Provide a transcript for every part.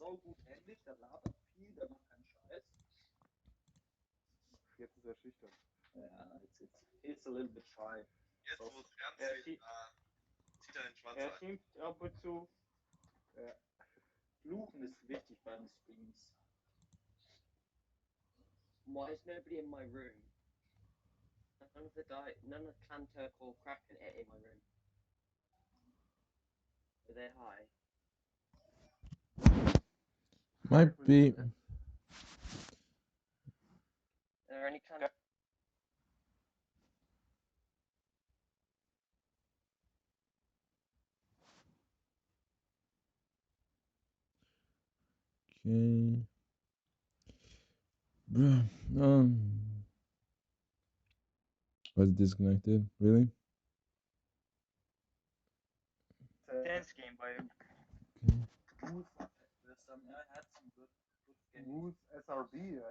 so gut Englisch, der labert viel, der macht keinen Scheiß. Jetzt ist er schüchtern. Ja, it's a little bit shy. Jetzt, So, wo es ernst wird, zieht er den Schwanz Er ein. schimpft ab und zu. Ja. Fluchen ist wichtig beim Streams. Why is nobody in my room? None of Clan Turk or Kraken are in my room. Are they high? Might be. Are there any Clan? Okay. Bruh. Was disconnected? Really? Dance game by him. Moose, er hat some good game. Moose SRB,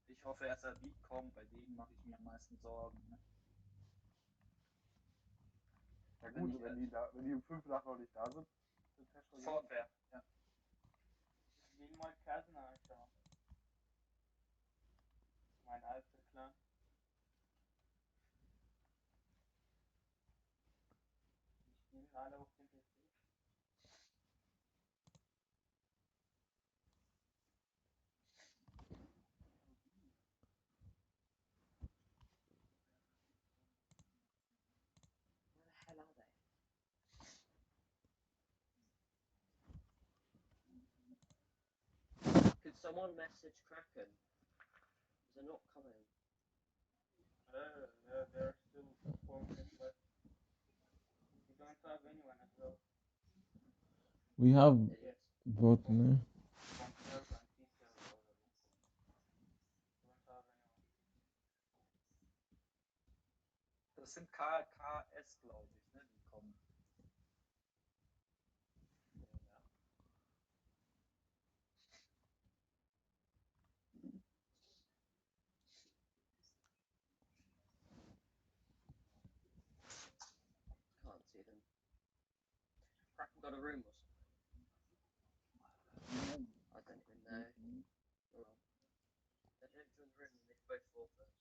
Ich hoffe, SRB kommt, bei denen mache ich mir am meisten Sorgen. Ne? ja gut, wenn die um 5 nach noch nicht da sind, sind Test Fortwehr, ja. Ich will mal Karten anschauen. Mein alter Clan. Die spielen alle auf dem PC. Where the hell are they? Could someone message Kraken? They're not coming. They're still 4 minutes left. We don't have anyone as well. We have Yes. both now. Don't have and Peter already. Don't have anyone. Das sind KS, glaube ich, ne? Die kommen. Can't see them. Kraken got a room or something? I don't even know. Well, they didn't join the room and they both fought first.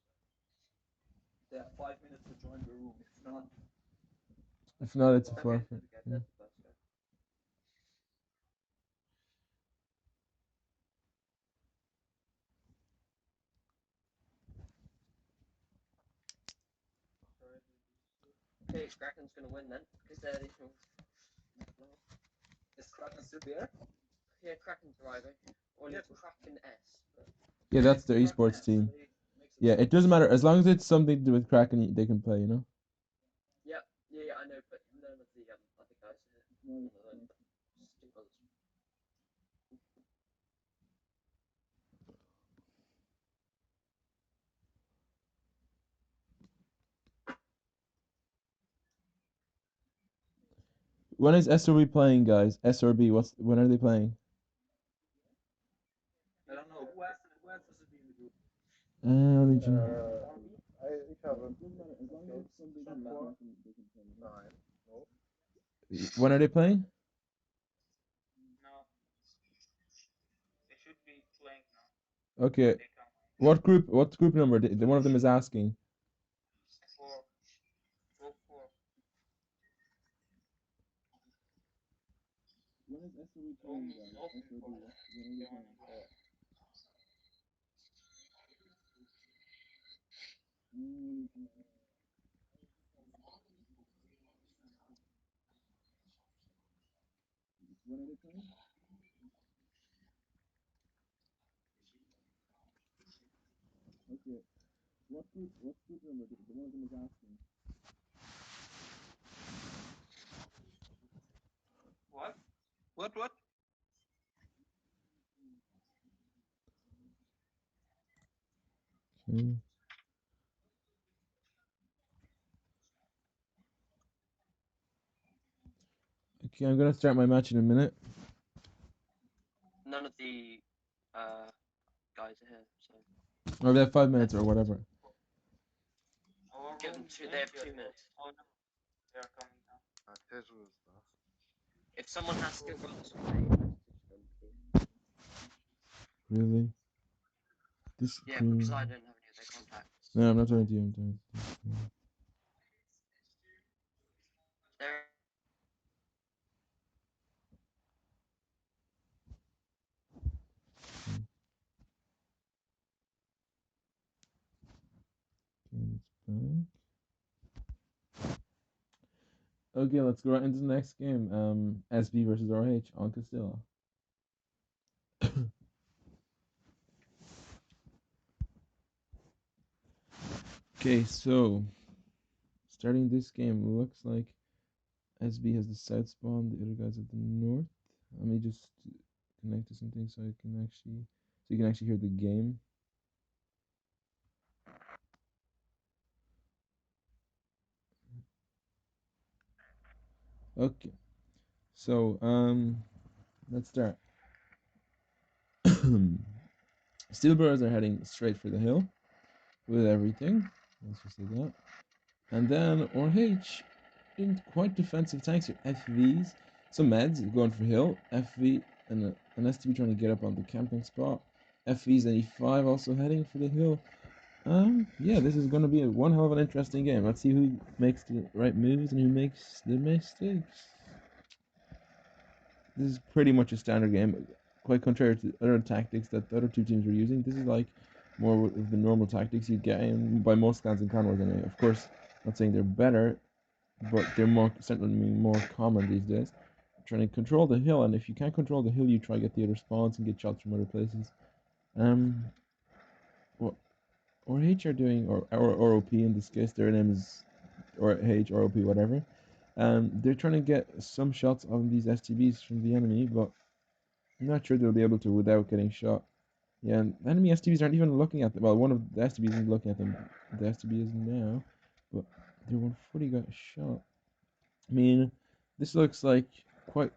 They have 5 minutes to join the room. If not, it's a Okay, forfeit. there we go. That's the first go. Okay, Kraken's gonna win then, because they're the... Is Kraken still there? Yeah, Kraken's arriving. Or yeah, Kraken S. But... Yeah, that's their esports team. Yeah, it doesn't matter. As long as it's something to do with Kraken, they can play, you know? Yeah, I know, but none of the other guys are here. None of them. Just two others. When is SRB playing, guys? SRB, when are they playing? I don't know. Who else is it in the group? ich habe. When are they playing? No. They should be playing now. Okay. They come. What group number? One of them is asking. 4. 4. When is SRB playing, guys? When are they playing? Okay. What group number? One of them is asking. What? What? Okay. Okay, I'm gonna start my match in a minute. None of the guys are here, so... Or they have 5 minutes or whatever. Give them they have 2 minutes. Oh no. They are coming now. Też już, no. If someone has to go this way, Really? This yeah, team. because I don't have any other contacts. No, I'm not talking to you. I'm talking to you. There. Okay, let's go right into the next game. SB versus RH on Castilla. Okay, so starting this game, looks like SB has the south spawn, the other guys have the north. Let me just connect to something so you can actually hear the game. Okay, so let's start. Steel Burrows are heading straight for the hill with everything. Let's just say that. And then RH in quite defensive tanks here. FVs, some meds going for hill. FV and an STB trying to get up on the camping spot. FVs and E5 also heading for the hill. Yeah, this is going to be one hell of an interesting game. Let's see who makes the right moves and who makes the mistakes. This is pretty much a standard game, quite contrary to other tactics that the other two teams were using. This is like more of the normal tactics you'd get in by most clans in Clan Wars anyway. Of course, not saying they're better, but they're certainly more common these days. Trying to control the hill, and if you can't control the hill, you try to get the other spawns and get shots from other places. What RH are doing, or OP in this case, their name is RH, OP, whatever. They're trying to get some shots on these STBs from the enemy, but I'm not sure they'll be able to without getting shot. Yeah, and enemy STBs aren't even looking at them. Well, one of the STBs isn't looking at them. The STB is now, but their 140 got shot. I mean, this looks like quite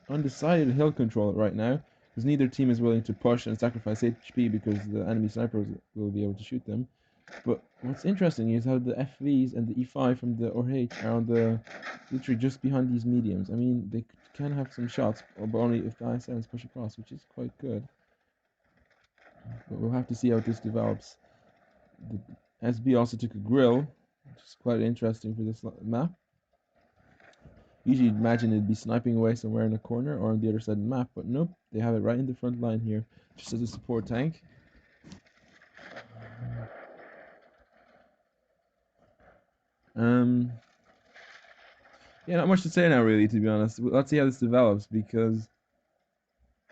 undecided hill control right now, because neither team is willing to push and sacrifice HP because the enemy snipers will be able to shoot them. But what's interesting is how the FVs and the E5 from the RH are on the literally just behind these mediums. I mean, they can have some shots, but only if the I7s push across, which is quite good. But we'll have to see how this develops. The SB also took a grill, which is quite interesting for this map. Usually you'd imagine it'd be sniping away somewhere in a corner or on the other side of the map, but nope, they have it right in the front line here, just as a support tank. Yeah, not much to say now really, to be honest. Let's see how this develops, because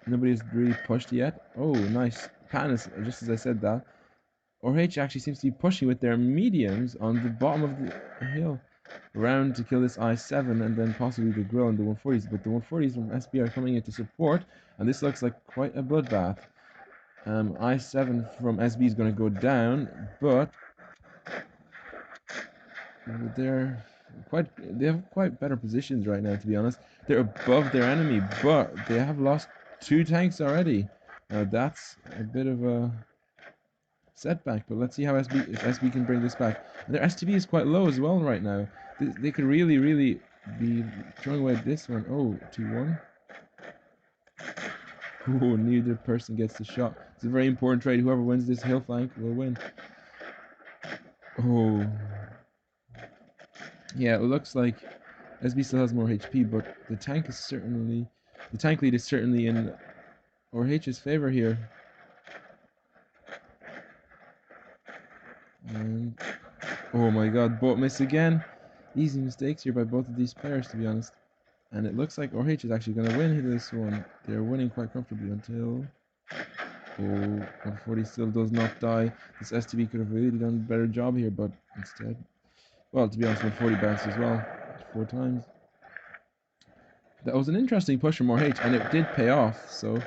nobody's really pushed yet. Oh, nice. Panis, just as I said that. RH actually seems to be pushing with their mediums on the bottom of the hill around to kill this I7 and then possibly the grill and the 140s, but the 140s from SB are coming in to support, and this looks like quite a bloodbath. I7 from SB is going to go down, but they have quite better positions right now, to be honest. They're above their enemy, but they have lost 2 tanks already. Now that's a bit of a setback, but let's see how if SB can bring this back. And their STB is quite low as well right now. They could really be throwing away this one. Oh, 2-1. Oh, neither person gets the shot. It's a very important trade. Whoever wins this hill flank will win. Oh. Yeah, it looks like SB still has more HP, but the tank lead is certainly in RH's favor here. And oh my god, both miss again. Easy mistakes here by both of these players, to be honest. And it looks like RH is actually going to win this one. They're winning quite comfortably until... Oh, 140 still does not die. This STB could have really done a better job here, but instead... Well, to be honest, 140 bounced as well. 4 times. That was an interesting push from RH, and it did pay off, so...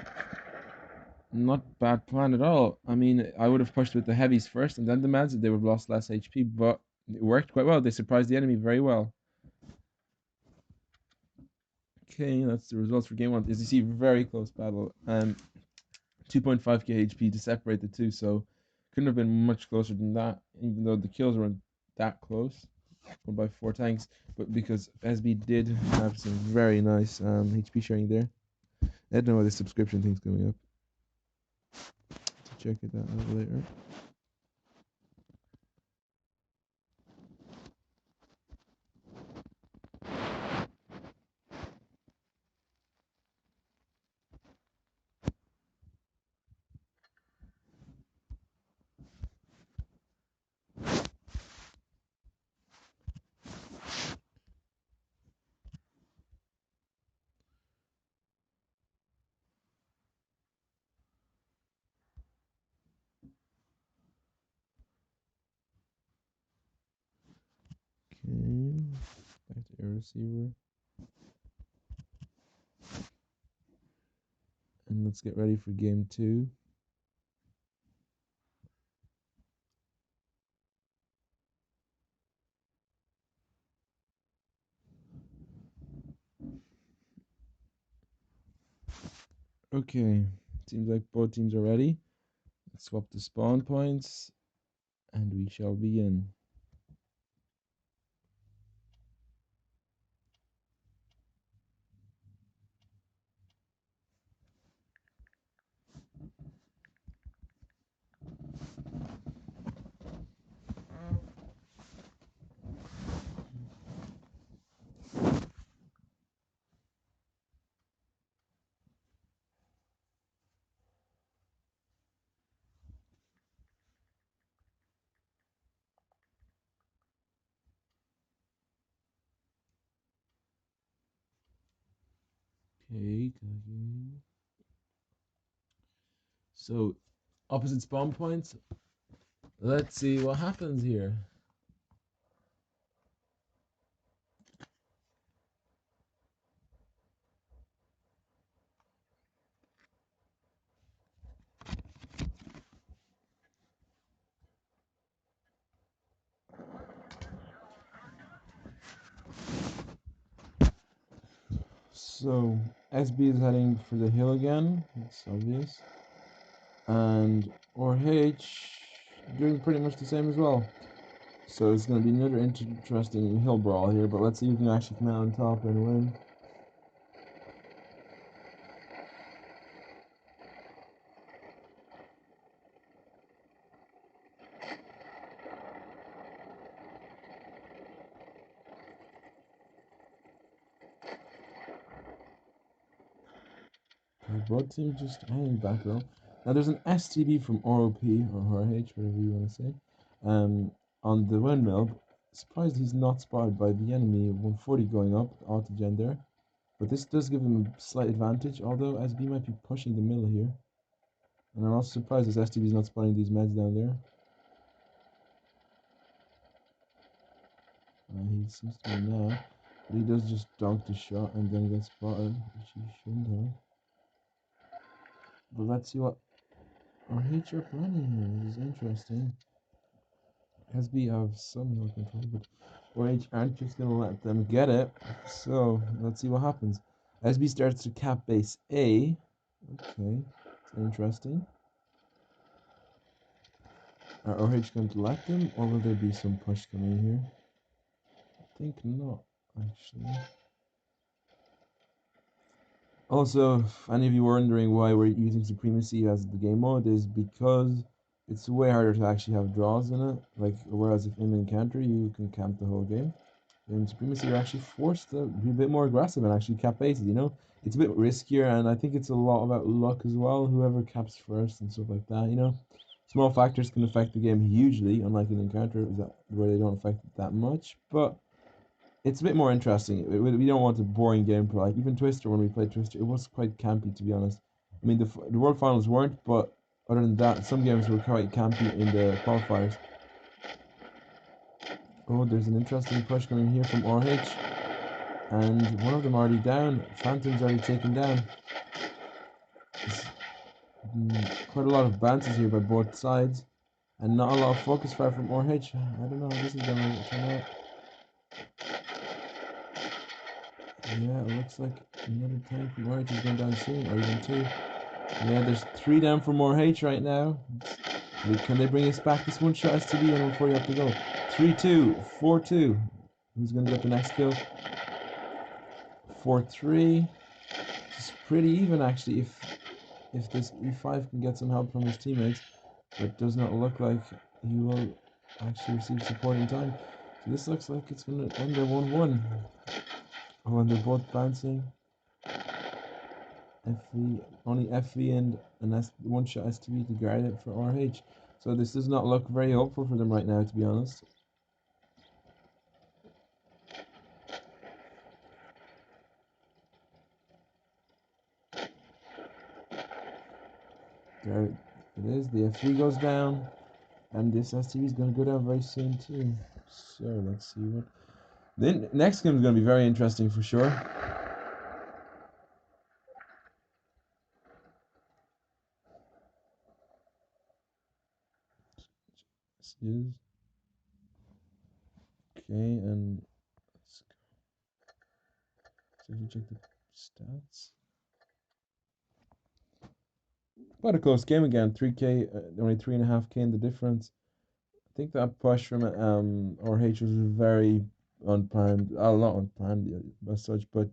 Not bad plan at all. I mean, I would have pushed with the heavies first and then the meds. They would have lost less HP, but it worked quite well. They surprised the enemy very well. Okay, that's the results for game 1. As you see, very close battle. 2.5k HP to separate the two, so couldn't have been much closer than that, even though the kills weren't that close. We'll buy 4 tanks, but because SB did have some very nice HP sharing there. I don't know why the subscription thing's coming up. Check it out later. Okay, back to air receiver. And let's get ready for game 2. Okay, seems like both teams are ready. Let's swap the spawn points, and we shall begin. Okay, so opposite spawn points. Let's see what happens here. So SB is heading for the hill again. It's obvious. And RH doing pretty much the same as well. So it's going to be another interesting hill brawl here, but let's see who can actually come out on top and win. Both teams just hanging back though. Now there's an STB from ROP or RH, whatever you want to say, on the windmill. Surprised he's not spotted by the enemy. 140 going up, autogen there. But this does give him a slight advantage, although SB might be pushing the middle here. And I'm also surprised as STB is not spotting these meds down there. He seems to be now. But he does just dunk the shot and then get spotted, which he shouldn't have. But let's see what RH are planning here. This is interesting. SB have some hill control, but RH aren't just going to let them get it. So let's see what happens. SB starts to cap base A. Okay, it's interesting. Are RH going to let them, or will there be some push coming here? I think not, actually. Also, if any of you were wondering why we're using Supremacy as the game mode, is because it's way harder to actually have draws in it. Like, whereas if in Encounter, you can camp the whole game. In Supremacy, you're actually forced to be a bit more aggressive and actually cap bases, you know? It's a bit riskier, and I think it's a lot about luck as well, whoever caps first and stuff like that, you know? Small factors can affect the game hugely, unlike in Encounter, where they don't affect it that much, but it's a bit more interesting. We don't want a boring gameplay. Like even Twister, when we played Twister, it was quite campy, to be honest. I mean, the World Finals weren't, but other than that, some games were quite campy in the qualifiers. Oh, there's an interesting push coming here from RH. And one of them already down. Phantom's already taken down. Quite a lot of bounces here by both sides. And not a lot of focus fire from RH. I don't know how this is going to turn out. Yeah, it looks like another tank from RH is going down soon, or even 2. Yeah, there's 3 down from RH right now. Can they bring us back this one shot STB and before you have to go? 3-2, 4-2. who's going to get the next kill. 4-3. It's pretty even actually if this E5 can get some help from his teammates, but it does not look like he will actually receive support in time. So this looks like it's going to end at 1-1. Oh, and they're both bouncing. FV, only FV and one shot STV to guard it for RH. So this does not look very hopeful for them right now, to be honest. There it is. The FV goes down, and this STV is going to go down very soon too. So let's see what. The next game is going to be very interesting for sure. This is okay, and let's go. So if you check the stats. Quite a close game again. 3K, only 3.5K in the difference. I think that push from RH was very unplanned. Not unplanned as such, but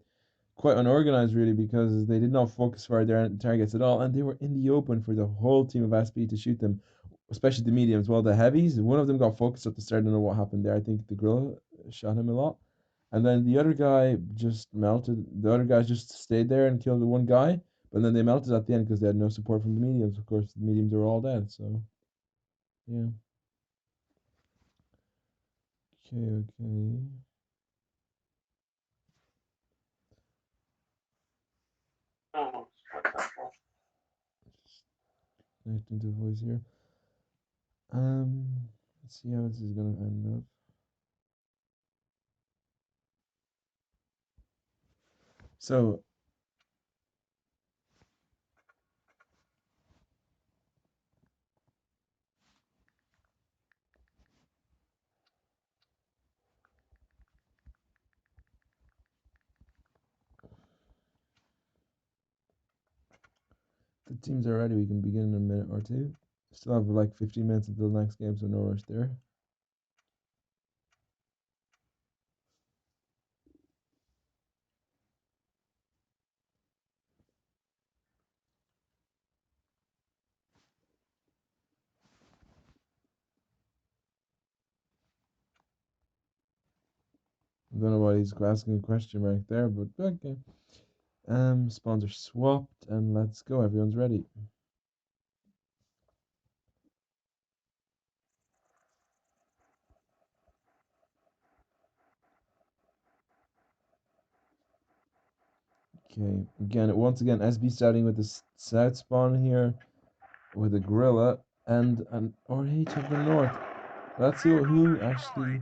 quite unorganized really, because they did not focus for their targets at all, and they were in the open for the whole team of SB to shoot them, especially the mediums. Well, the heavies, one of them got focused at the start. I don't know what happened there. I think the grill shot him a lot, and then the other guy just melted. The other guys just stayed there and killed the one guy, but then they melted at the end because they had no support from the mediums. Of course, the mediums are all dead. So, yeah. Okay. Connecting to the voice here. Let's see how this is gonna end up. So the teams are ready. We can begin in a minute or two. Still have like 15 minutes until the next game, so no rush there. I don't know why he's asking a question mark there, but okay. Spawns are swapped, and let's go. Everyone's ready. Okay, once again, SB starting with the south spawn here, with a gorilla, and an RH of the north. Let's see who actually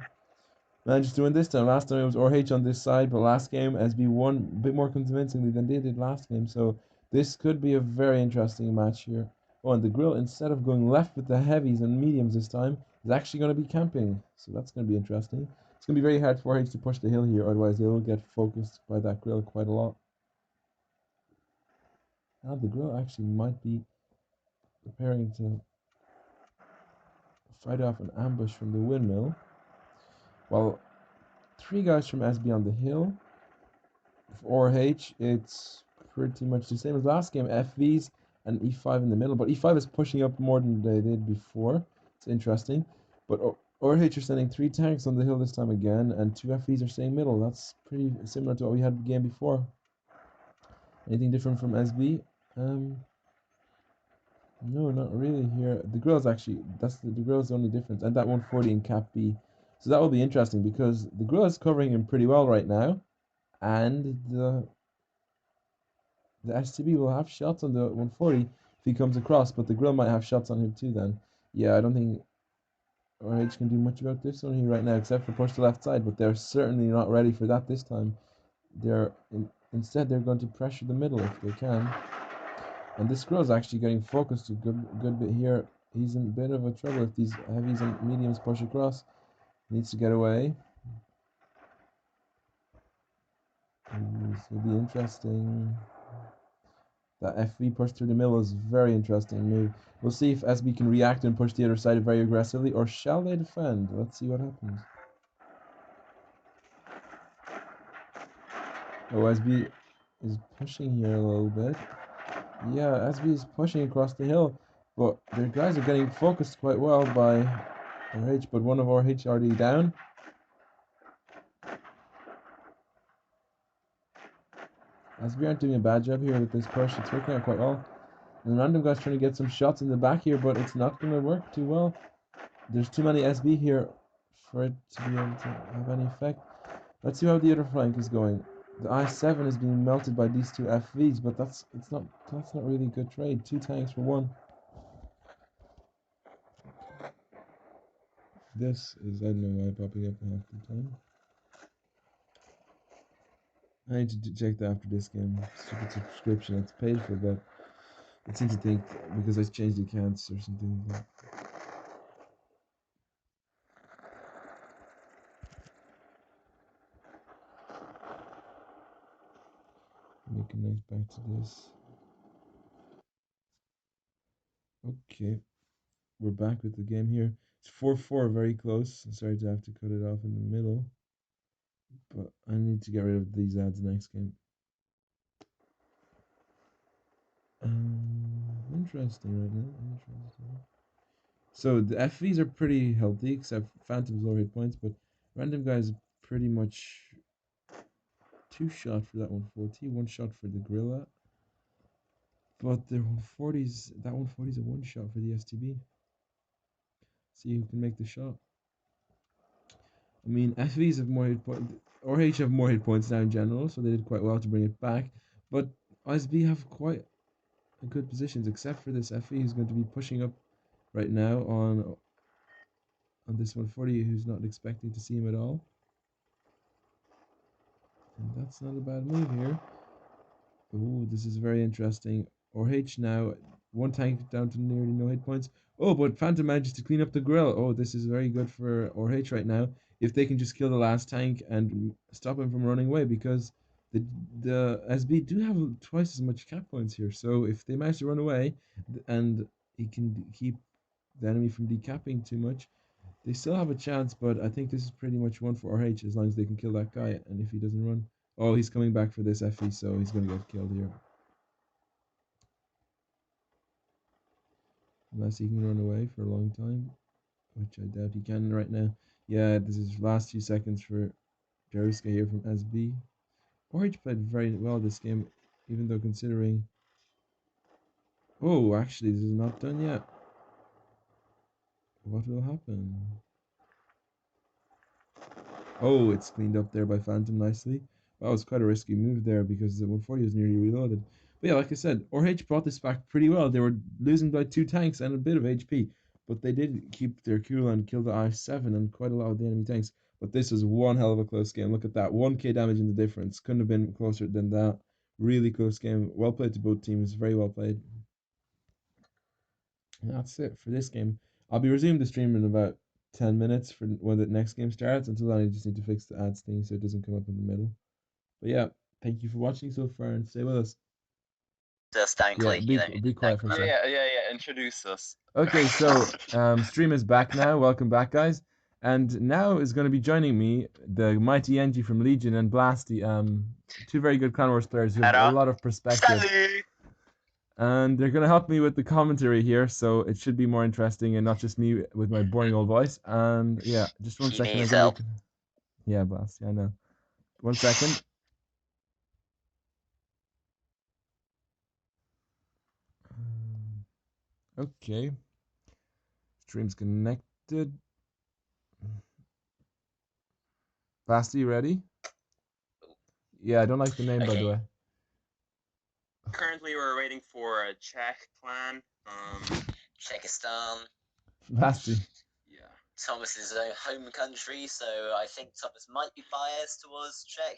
manages to win this time. Last time it was RH on this side, but last game SB won a bit more convincingly than they did last game. So this could be a very interesting match here. Oh, and the grill, instead of going left with the heavies and mediums this time, is actually going to be camping. So that's going to be interesting. It's going to be very hard for RH to push the hill here, otherwise they will get focused by that grill quite a lot. Now the grill actually might be preparing to fight off an ambush from the windmill. While 3 guys from SB on the hill. For RH, it's pretty much the same as last game. FVs and E5 in the middle, but E5 is pushing up more than they did before. It's interesting. But RH are sending 3 tanks on the hill this time again, and 2 FVs are staying middle. That's pretty similar to what we had the game before. Anything different from SB? No, not really here. The grill's actually, the grill's the only difference, and that 140 in cap B. So that will be interesting because the grill is covering him pretty well right now, and the STB will have shots on the 140 if he comes across, but the grill might have shots on him too then. Yeah, I don't think RH can do much about this one here right now, except for push the left side, but they're certainly not ready for that this time. Instead, they're going to pressure the middle if they can. And this grill is actually getting focused a good bit here. He's in a bit of a trouble if these heavies and mediums push across. He needs to get away. This will be interesting. That FV push through the middle is very interesting move. We'll see if SB can react and push the other side very aggressively, or shall they defend? Let's see what happens. Oh, SB is pushing here a little bit. Yeah, SB is pushing across the hill, but their guys are getting focused quite well by RH, but one of RH already down. SB aren't doing a bad job here with this push. It's working out quite well. And random guy's trying to get some shots in the back here, but it's not going to work too well. There's too many SB here for it to be able to have any effect. Let's see how the other flank is going. The I-7 is being melted by these two FVs, but that's not really a good trade. 2 tanks for 1. This is, I don't know why, popping up half the time. I need to check that after this game. Stupid subscription, it's paid for, but it seems to think because I changed the accounts or something like that. Make a nice back to this. Okay, we're back with the game here. It's 4-4, very close. Sorry to have to cut it off in the middle, but I need to get rid of these ads next game. Interesting right now. Interesting. So the FVs are pretty healthy, except Phantom's low hit points, but Random Guy is pretty much 2 shot for that 140, 1 shot for the Gorilla. But the 140s, that 140 is a 1 shot for the STB. See who can make the shot. I mean, FVs have more hit points, RH have more hit points now in general, so they did quite well to bring it back. But ISB have quite good positions, except for this FE who's going to be pushing up right now on this 140, who's not expecting to see him at all. And that's not a bad move here. Oh, this is very interesting. RH now, 1 tank down to nearly no hit points. Oh, but Phantom manages to clean up the grill. Oh, this is very good for RH right now. If they can just kill the last tank and stop him from running away, because the SB do have twice as much cap points here. So if they manage to run away and he can keep the enemy from decapping too much, they still have a chance. But I think this is pretty much one for RH as long as they can kill that guy. And if he doesn't run, oh, he's coming back for this FE, so he's going to get killed here. Unless he can run away for a long time, which I doubt he can right now. Yeah, this is last few seconds for Jeruska here from SB. RH played very well this game, even though considering... Oh, actually, this is not done yet. What will happen? Oh, it's cleaned up there by Phantom nicely. That was quite a risky move there because the 140 was nearly reloaded. But yeah, like I said, RH brought this back pretty well. They were losing by 2 tanks and a bit of HP, but they did keep their cool and kill the I-7 and quite a lot of the enemy tanks. But this was one hell of a close game. Look at that, 1k damage in the difference. Couldn't have been closer than that. Really close game. Well played to both teams. Very well played. And that's it for this game. I'll be resuming the stream in about 10 minutes for when the next game starts. Until then, I just need to fix the ads thing so it doesn't come up in the middle. But yeah, thank you for watching so far and stay with us. Just Stankley, Yeah, be quiet for a second. Yeah. Introduce us. Okay, so stream is back now. Welcome back, guys. And now is going to be joining me the mighty Engie from Legion and Blasty, 2 very good Clan Wars players who have a lot of perspective. Stanley! And they're going to help me with the commentary here, so it should be more interesting and not just me with my boring old voice. And yeah, just 1 second. needs help. Yeah, Blasty, I know. 1 second. Okay. Stream's connected. Blasty, you ready? Yeah, I don't like the name, by the way. Currently, we're waiting for a Czech clan. Czechostan. Blasty. Yeah. Thomas is his own home country, so I think Thomas might be biased towards Czech.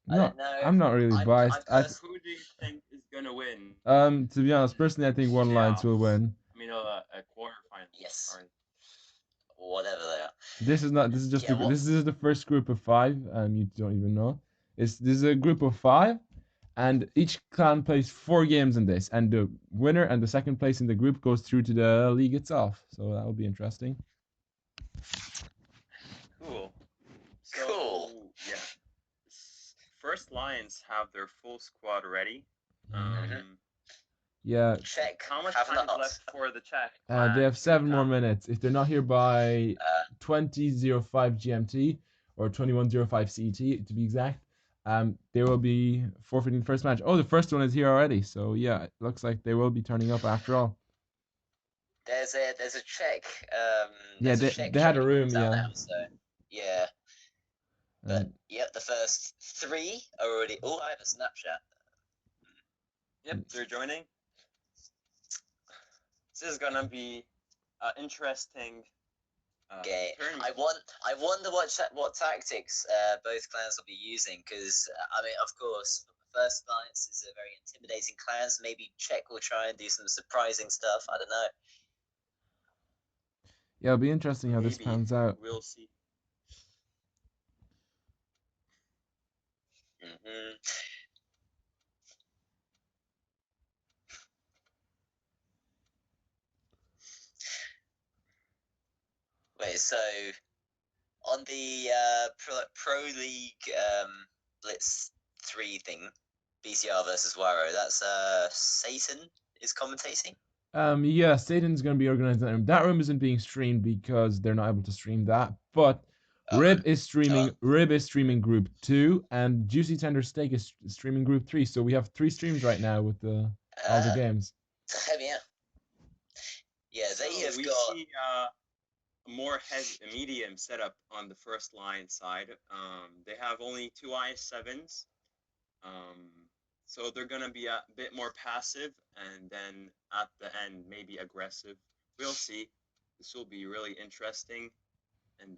I No, don't know. I'm not really biased. Who do you think is gonna win? To be honest, personally, I think One Alliance will win. I mean, a quarterfinal. Yes. Or whatever they are. This is not. This is just. Yeah, this is the first group of 5. You don't even know. This is a group of 5, and each clan plays 4 games in this, and the winner and the second place in the group goes through to the league itself. So that will be interesting. Cool. Cool. Yeah. First Lions have their full squad ready. Yeah. Czech How much have time is not. left for the Czech? They have 7 more come? minutes. If they're not here by 20:05 GMT or 21:05 CET to be exact, they will be forfeiting the first match. Oh, the first one is here already. So yeah, it looks like they will be turning up after all. There's a Czech. Yeah, There's a Czech they had a training room. ground Yeah. now, so yeah. But yep, the first 3 are already. Oh, I have a Snapchat. Yep, they're joining. This is gonna be interesting Okay, tournament. I wonder what tactics both clans will be using, because I mean, of course, First Alliance is a very intimidating clan, so maybe Czech will try and do some surprising stuff. I don't know. Yeah, it'll be interesting how this Maybe. pans out. We'll see. Wait, so on the Pro League Blitz 3 thing, BCR versus Waro, that's Satan is commentating. Yeah, Satan's gonna be organizing that room. That room isn't being streamed because they're not able to stream that. But Rib is streaming Group 2, and Juicy Tender Steak is streaming Group 3. So we have 3 streams right now with all the games. Yeah, they have we got. See, more medium setup on the First Line side. They have only 2 IS7s. So they're gonna be a bit more passive, and then at the end maybe aggressive. We'll see. This will be really interesting. And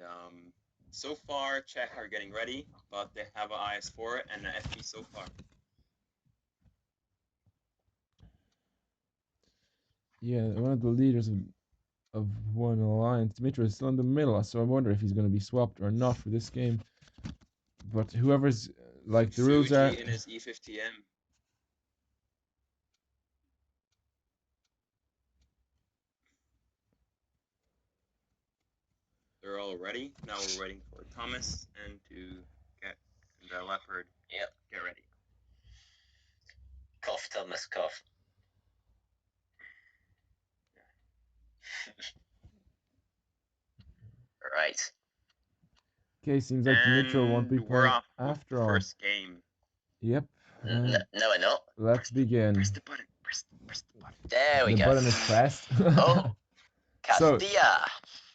so far Czech are getting ready, but they have an IS4 and an FP so far. Yeah, one of the leaders of one alliance, Dimitri, is still in the middle, so I wonder if he's going to be swapped or not for this game. But whoever's like the rules are in his E50M. They're all ready. Now we're waiting for Thomas and to get the Leopard. Yep. Get ready. Cough, Thomas, cough. Right. Okay, seems like Dimitri won't be playing after all. First game. Yep. No, we're not. Let's begin. Press the button. Press the button. There we go. The button is pressed. Oh, So, Castilla.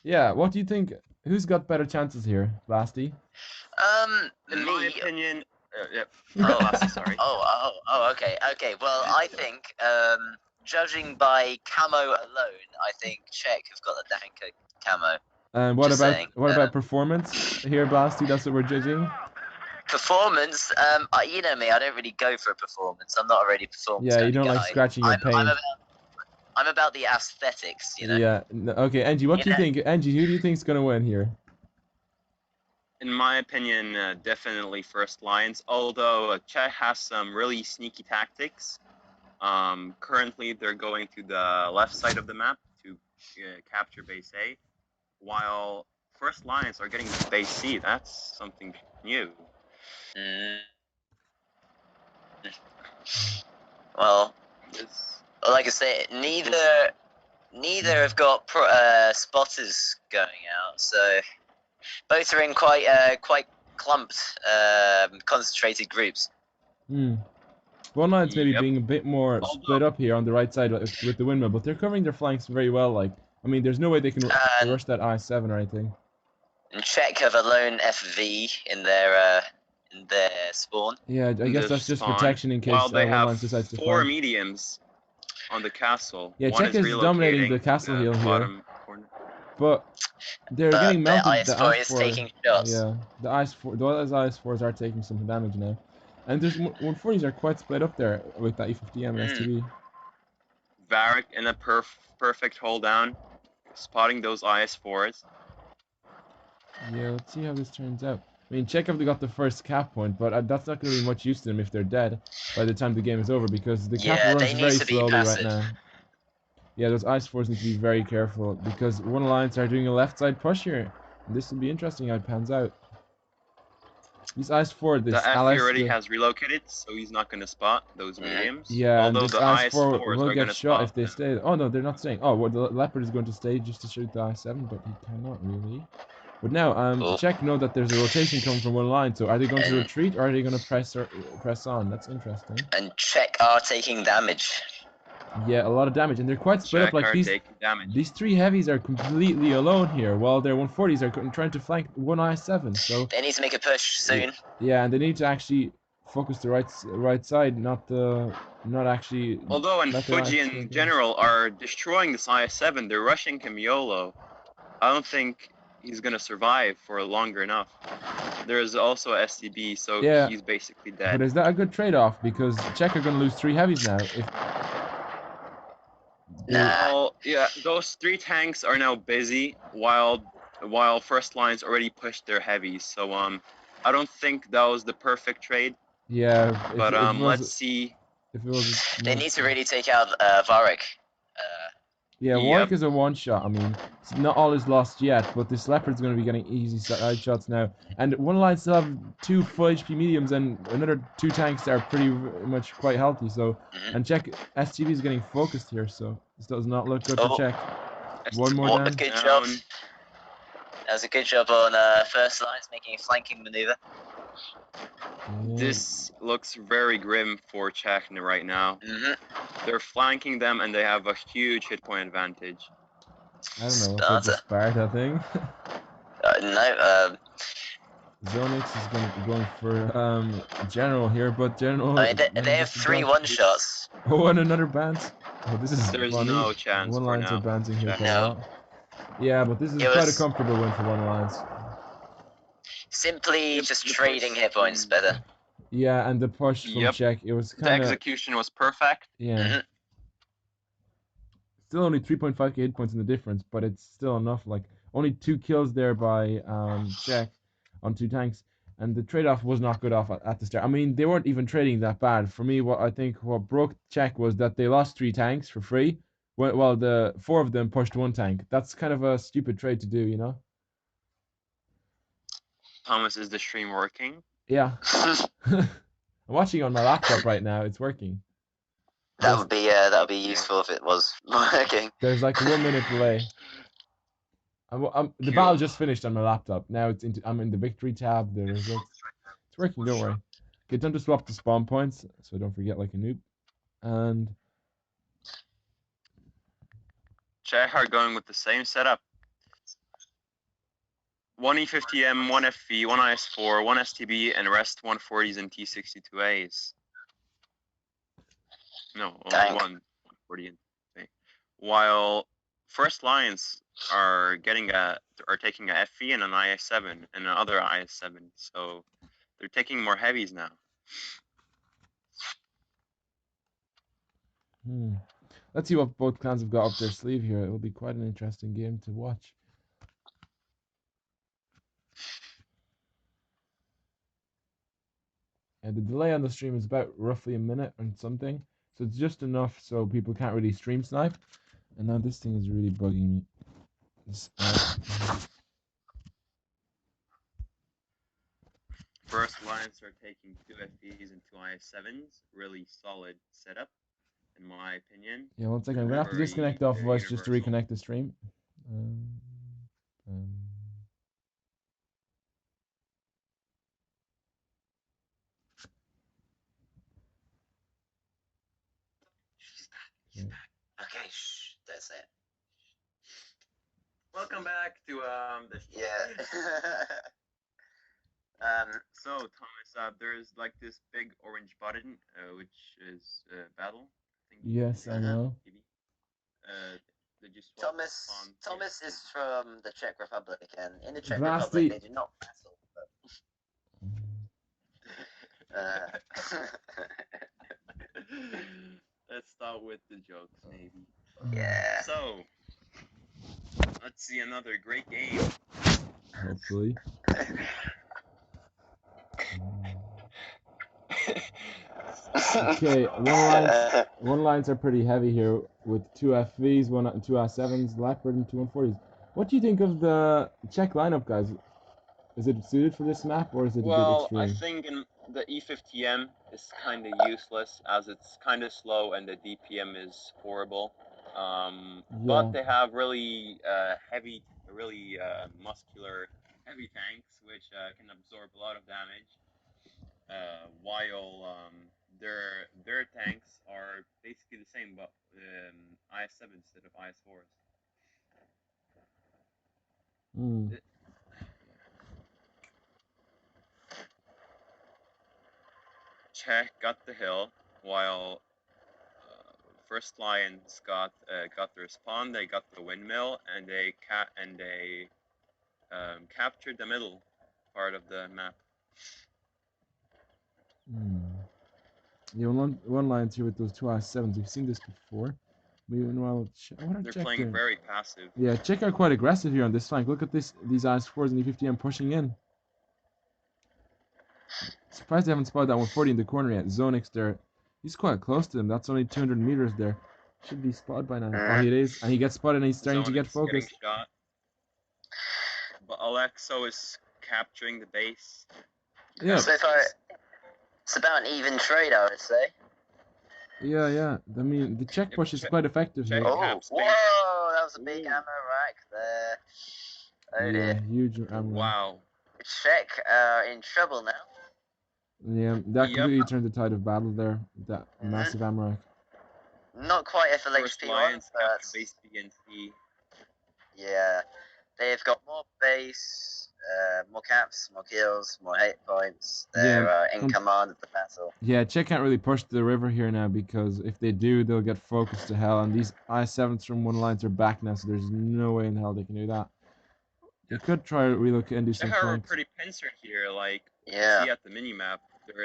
yeah, what do you think? Who's got better chances here, Blasty? In my opinion, yep. Oh, Blasty, sorry. Okay. Well, I think, judging by camo alone, I think Czech have got the Danko camo. And what about performance here, Blasty? That's what we're judging. Performance, you know me, I don't really go for a performance. I'm not a really performance. Yeah, you don't like scratching your paint. I'm about the aesthetics, you know. Yeah. Okay, Angie, what do you think? Angie, who do you think's gonna win here? In my opinion, definitely First Lions. Although Czech has some really sneaky tactics. Currently, they're going to the left side of the map to capture base A, while First Lions are getting base C. That's something new. Well, like I say, neither have got spotters going out, so both are in quite clumped, concentrated groups. One line's maybe being a bit more split up here on the right side with the windmill, but they're covering their flanks very well. Like, I mean, there's no way they can rush that I7 or anything. And Czech have a lone FV in their spawn. Yeah, I guess that's just protection in case they one line decides to flank. 4 mediums on the castle. Yeah, Czech is dominating the castle hill here, but they're getting melted. The IS-4 is taking shots. Yeah, the IS-4s are taking some damage now, and there's 140s are quite split up there with that E50M and STB. Varric in a perfect hold down, spotting those IS-4s. Yeah, let's see how this turns out. I mean, Czech have got the first cap point, but that's not going to be much use to them if they're dead by the time the game is over, because the cap runs very slowly right now. Yeah, those IS-4s need to be very careful, because one alliance are doing a left side push here. And this will be interesting how it pans out. This IS4, The this FE LS, already has relocated, so he's not going to spot those mediums. yeah, and Although this the IS4 IS4s will are going get to shot spot if they them. stay. Oh no, they're not staying. Oh, well, the Leopard is going to stay just to shoot the I7, but he cannot really. But now, Cool. Czech know that there's a rotation coming from one line, so are they going to And- retreat or are they going to press on? That's interesting. And Czech are taking damage. Yeah, a lot of damage, and they're quite split up. Czech Like are taking damage. these three heavies are completely alone here, while their 140s are trying to flank one I7. So They need to make a push soon. yeah, and they need to actually focus the right side, not actually. Although in let their Fuji eyes in take general are destroying this IS7, they're rushing him YOLO. I don't think he's gonna survive for longer enough. There's also a STB, so Yeah, he's basically But dead. is that a good trade-off? Because Czech are going to lose 3 heavies now. If Nah. Well, yeah, those 3 tanks are now busy while first lines already pushed their heavies. So I don't think that was the perfect trade. yeah, But if it was, let's see. if it was. They need to really take out Varric. Yeah, Yep. Warwick is a one-shot. I mean, not all is lost yet, but this Leopard's going to be getting easy side shots now. And one line still have 2 full HP mediums and another 2 tanks that are pretty much quite healthy. So, and Czech STV is getting focused here, so this does not look good for Czech. One more What a down. good job. That was a good job on first lines, making a flanking maneuver. This looks very grim for Czech right now. They're flanking them and they have a huge hit point advantage. I don't know, was it the Sparta thing? No, Zonix is going for General here, but General. I mean, they have 3 one-shots. Oh, and another bounce. Oh, this is There's funny. no chance One for lines now. are bouncing here quite a No. lot. Yeah, but this is It quite a was- comfortable win for one lines. Simply just trading hit points better. Yeah, and the push from Yep. Czech, it was The kind of execution was perfect. yeah. Still only 3.5k hit points in the difference, but it's still enough. Like only 2 kills there by Czech on 2 tanks, and the trade-off was not good off at the start. I mean, they weren't even trading that bad. For me, what broke Czech was that they lost 3 tanks for free, while the 4 of them pushed 1 tank. That's kind of a stupid trade to do, you know? Thomas, is the stream working? Yeah. I'm watching on my laptop right now. It's working. That would be useful if it was working. There's like a 1 minute delay. The battle just finished on my laptop. Now I'm in the victory tab. The results. It's working. Don't worry. Okay, time to swap the spawn points, so I don't forget like a noob. And Czech are going with the same setup. 1 E50M, 1 FV, 1 IS4, 1 STB, and rest 140s and T62As. No, only 140 and while first lines are taking a FV and an IS7 and another IS7, so they're taking more heavies now. Let's see what both clans have got up their sleeve here. It will be quite an interesting game to watch. And the delay on the stream is about roughly a minute and something, so it's just enough so people can't really stream snipe. And now this thing is really bugging me. First lines are taking 2 FVs and 2 IS7s. Really solid setup, in my opinion. Yeah, 1 second. I'm gonna have to disconnect off voice just to reconnect the stream. Okay, shh, that's it. Welcome back to the Yeah. So Thomas, there's like this big orange button, which is battle. I think. Yes, I know. Did you swap Thomas is from the Czech Republic, and in the Czech Vastly. Republic they do not battle. Let's start with the jokes, maybe. Yeah. So, let's see another great game. Hopefully. Okay, one lines are pretty heavy here with 2 FVs, 2 R7s, Leopard, and 2 140s. What do you think of the Czech lineup, guys? Is it suited for this map or is it a bit Well, I extreme? think in the E50M is kind of useless as it's kind of slow and the DPM is horrible. But Yeah. they have really heavy, really muscular, heavy tanks which can absorb a lot of damage. While their tanks are basically the same, but IS7 instead of IS4s. Mm. Czech got the hill, while First Lions got their spawn. They got the windmill, and they captured the middle part of the map. Yeah, one lines here with those two IS7s. We've seen this before. Meanwhile, I want to They're check playing there. very passive. Yeah, Czech are quite aggressive here on this flank. Look at these IS4s and E50M pushing in. Surprised they haven't spotted that 140 in the corner yet. Zonix there. He's quite close to them. That's only 200 meters there. Should be spotted by now. Oh, it is. And he gets spotted and he's starting to get focused. Shot. But Alexo is capturing the base. Yeah. So far, it's about an even trade, I would say. Yeah. I mean, the Czech push is quite effective here. Oh, whoa! That was a big ammo rack there. Oh dear. Huge ammo. Wow. Czech are in trouble now. Yeah, that completely turned the tide of battle there. That massive ammo rack. Not quite FLHP First Lions one, but base BNC. yeah, they've got more base, more caps, more kills, more hit points. They're in command of the battle. Yeah, Czech can't really push the river here now because if they do, they'll get focused to hell. And these I7s from one lines are back now, so there's no way in hell they can do that. They could try to relocate and do some Czech are flanks. pretty pincer here, like you see at the mini map. They're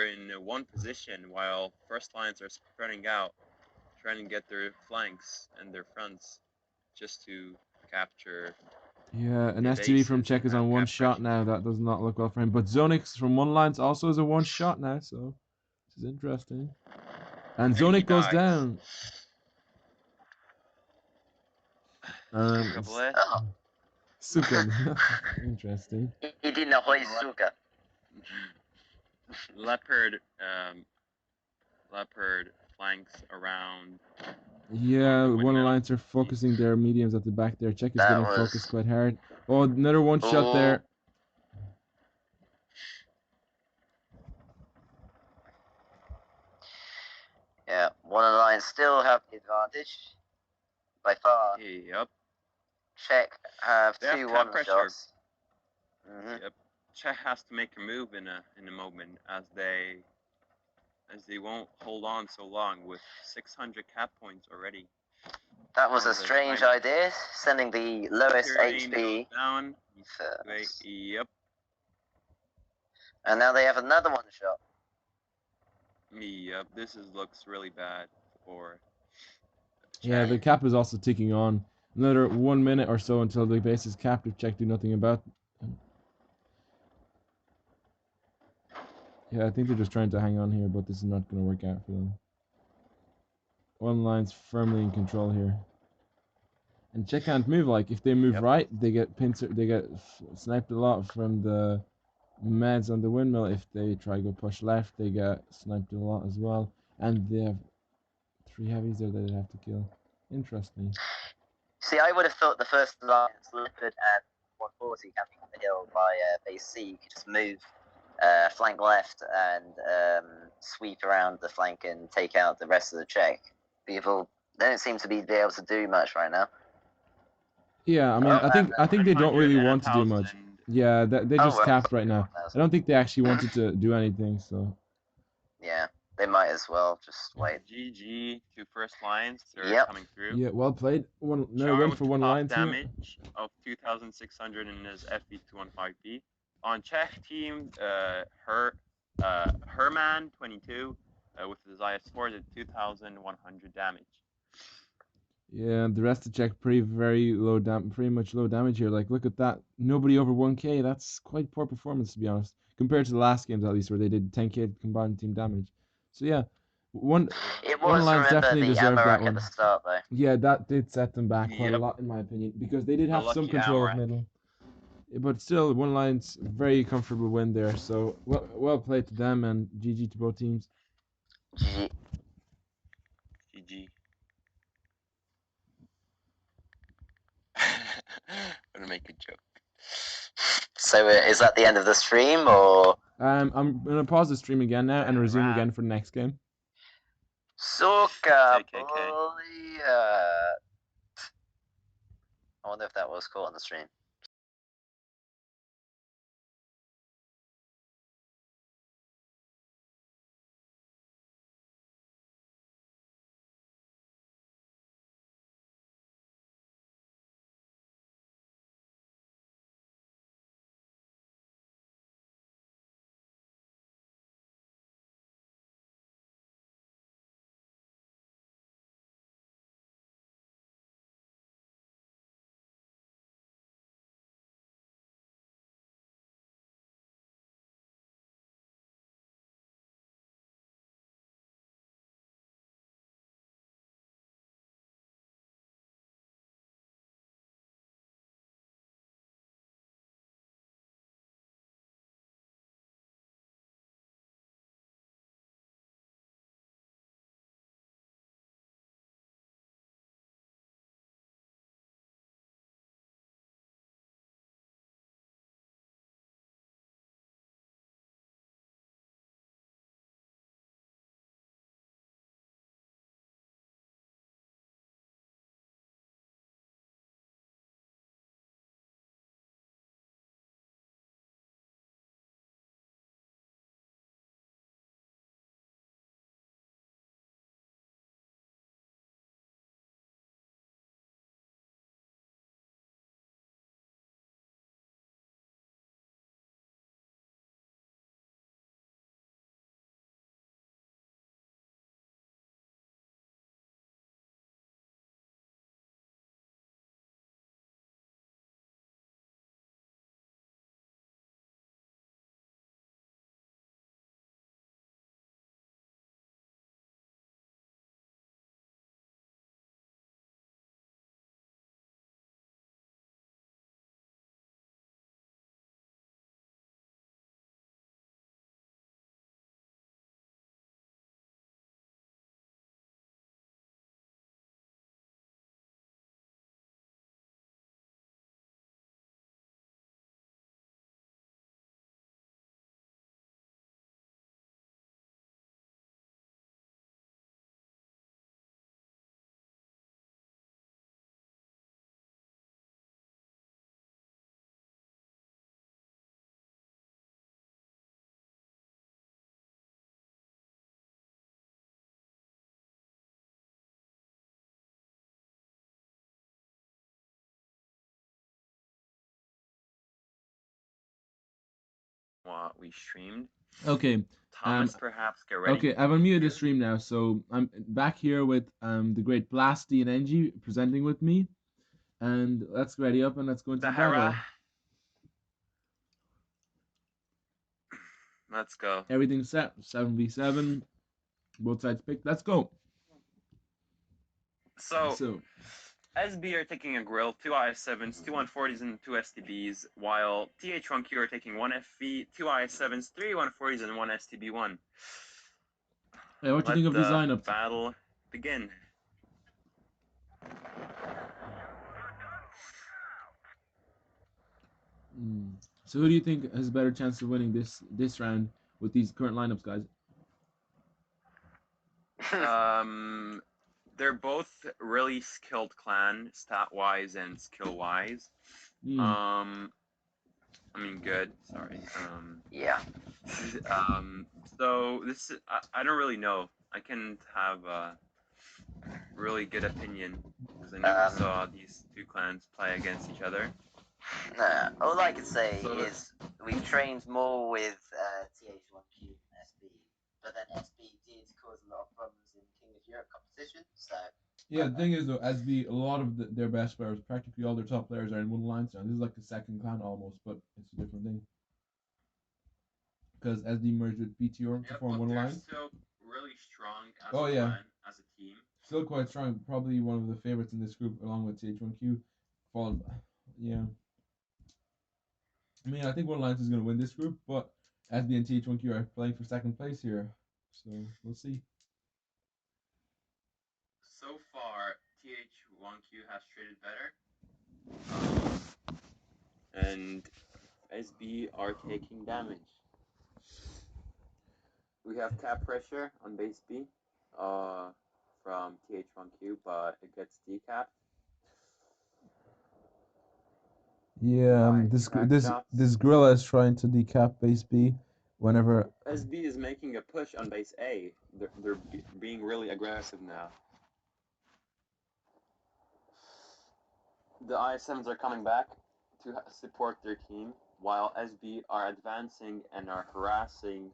in one position while First Lions are spreading out, trying to get their flanks and their fronts just to capture. Yeah, an STV from Czech is on one shot now. That does not look well for him. But Zonix from one lines also is a one shot now, so this is interesting. And Zonix goes down. Suka. Interesting. He didn't know what is Suka. Leopard flanks around. Yeah, one alliance are focusing their mediums at the back there. Czech is getting focused quite hard. Oh, another one shot there. Yeah, one alliance still have the advantage by far. Yep. Czech have two one shots. Yep. Czech has to make a move in a moment as they won't hold on so long with 600 cap points already. That was a strange idea, sending the lowest HP down. first. Yep. And now they have another one shot. Yep, looks really bad for Czech. Yeah, the cap is also ticking on. Another 1 minute or so until the base is capped if Czech do nothing about it. Yeah, I think they're just trying to hang on here, but this is not going to work out for them. One line's firmly in control here. And Czech can't move. Like, if they move right, they get sniped a lot from the meds on the windmill. If they try to go push left, they get sniped a lot as well. And they have 3 heavies there that they have to kill. Interesting. See, I would have thought the first alliance, Leopard and 140 camping on the hill by base C, could just move flank left and sweep around the flank and take out the rest of the Czech. People don't seem to be able to do much right now. Yeah, I mean, I think they don't really want to do much. Yeah, they just capped right now. I don't think they actually wanted to do anything. So. Yeah, they might as well just wait. GG to First Lions. They're coming through. Yeah, well played. Win for one line. Damage of 2,600 in his FV215B. On Czech team, Herman 22 with his IS4 did 2,100 damage. Yeah, the rest of Czech pretty much low damage here. Like, look at that. Nobody over 1k. That's quite poor performance, to be honest, compared to the last games at least, where they did 10k combined team damage. So yeah, one line definitely deserved that one. At the start, though. Yeah, that did set them back quite a lot, in my opinion, because they did have some control of middle. but still, one line's very comfortable win there. So well played to them, and GG to both teams. GG. GG. I'm gonna make a joke. So is that the end of the stream, or? I'm gonna pause the stream again now and resume again for the next game. Suka KKK. bully. I wonder if that was caught on the stream. What we streamed. Okay. Thomas, perhaps get ready. Okay, I've unmuted the stream now, so I'm back here with the great Blasty and Engie presenting with me, and let's ready up and let's go into the battle. Sahara. Let's go. Everything's set. 7v7. Both sides picked. Let's go. So SB are taking a grill, 2 IS7s, 2 140s, and 2 STBs, while TH1Q are taking 1 FV, 2 IS7s, 3 140s, and 1 STB1. Hey, what do you think of these lineups? Battle begin. So who do you think has a better chance of winning this round with these current lineups, guys? They're both really skilled clan, stat-wise and skill-wise. I mean, good. Sorry. Yeah. So this is, I don't really know. I can't have a really good opinion because I never saw these two clans play against each other. All I can say is we've trained more with TH1Q and SB, but then SB did cause a lot of problems in King of Europe competition, so... Yeah, the thing is, though, SB, a lot of their best players, practically all their top players are in one line stand. This is like a second clan almost, but it's a different thing. Because SB merged with PTR to form one line. Still really strong as a clan, as a team. Still quite strong. Probably one of the favorites in this group, along with TH1Q. Followed by, yeah. I mean, I think One Alliance is going to win this group, but SB and TH1Q are playing for second place here, so we'll see. So far, TH1Q has traded better, and SB are taking damage. We have cap pressure on base B from TH1Q, but it gets decapped. Yeah, this gorilla is trying to decap base B whenever. SB is making a push on base A. They're being really aggressive now. The I7s are coming back to support their team, while SB are advancing and are harassing.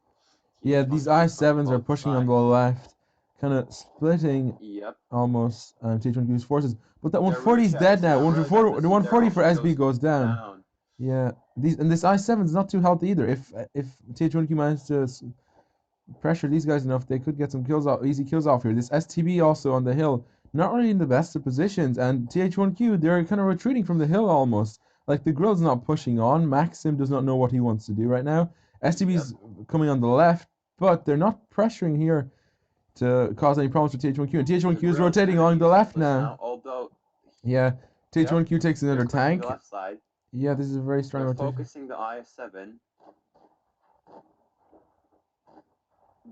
Yeah, these I7s are pushing on the left, kind of splitting. Yep. Almost TH1Q's forces, but that 140 is dead now. 140, the 140 for SB goes down. Yeah, this I7 is not too healthy either. If TH1Q manages to pressure these guys enough, they could get some kills off, easy kills off here. This STB also on the hill, not really in the best of positions, and TH1Q they're kind of retreating from the hill almost. Like the grill's not pushing on. Maxim does not know what he wants to do right now. STB's coming on the left, but they're not pressuring here to cause any problems for TH1Q. And TH1Q is rotating along the left now. Although, yeah, TH1Q takes another tank. The left side. Yeah, this is a very strong rotation. Focusing the I7.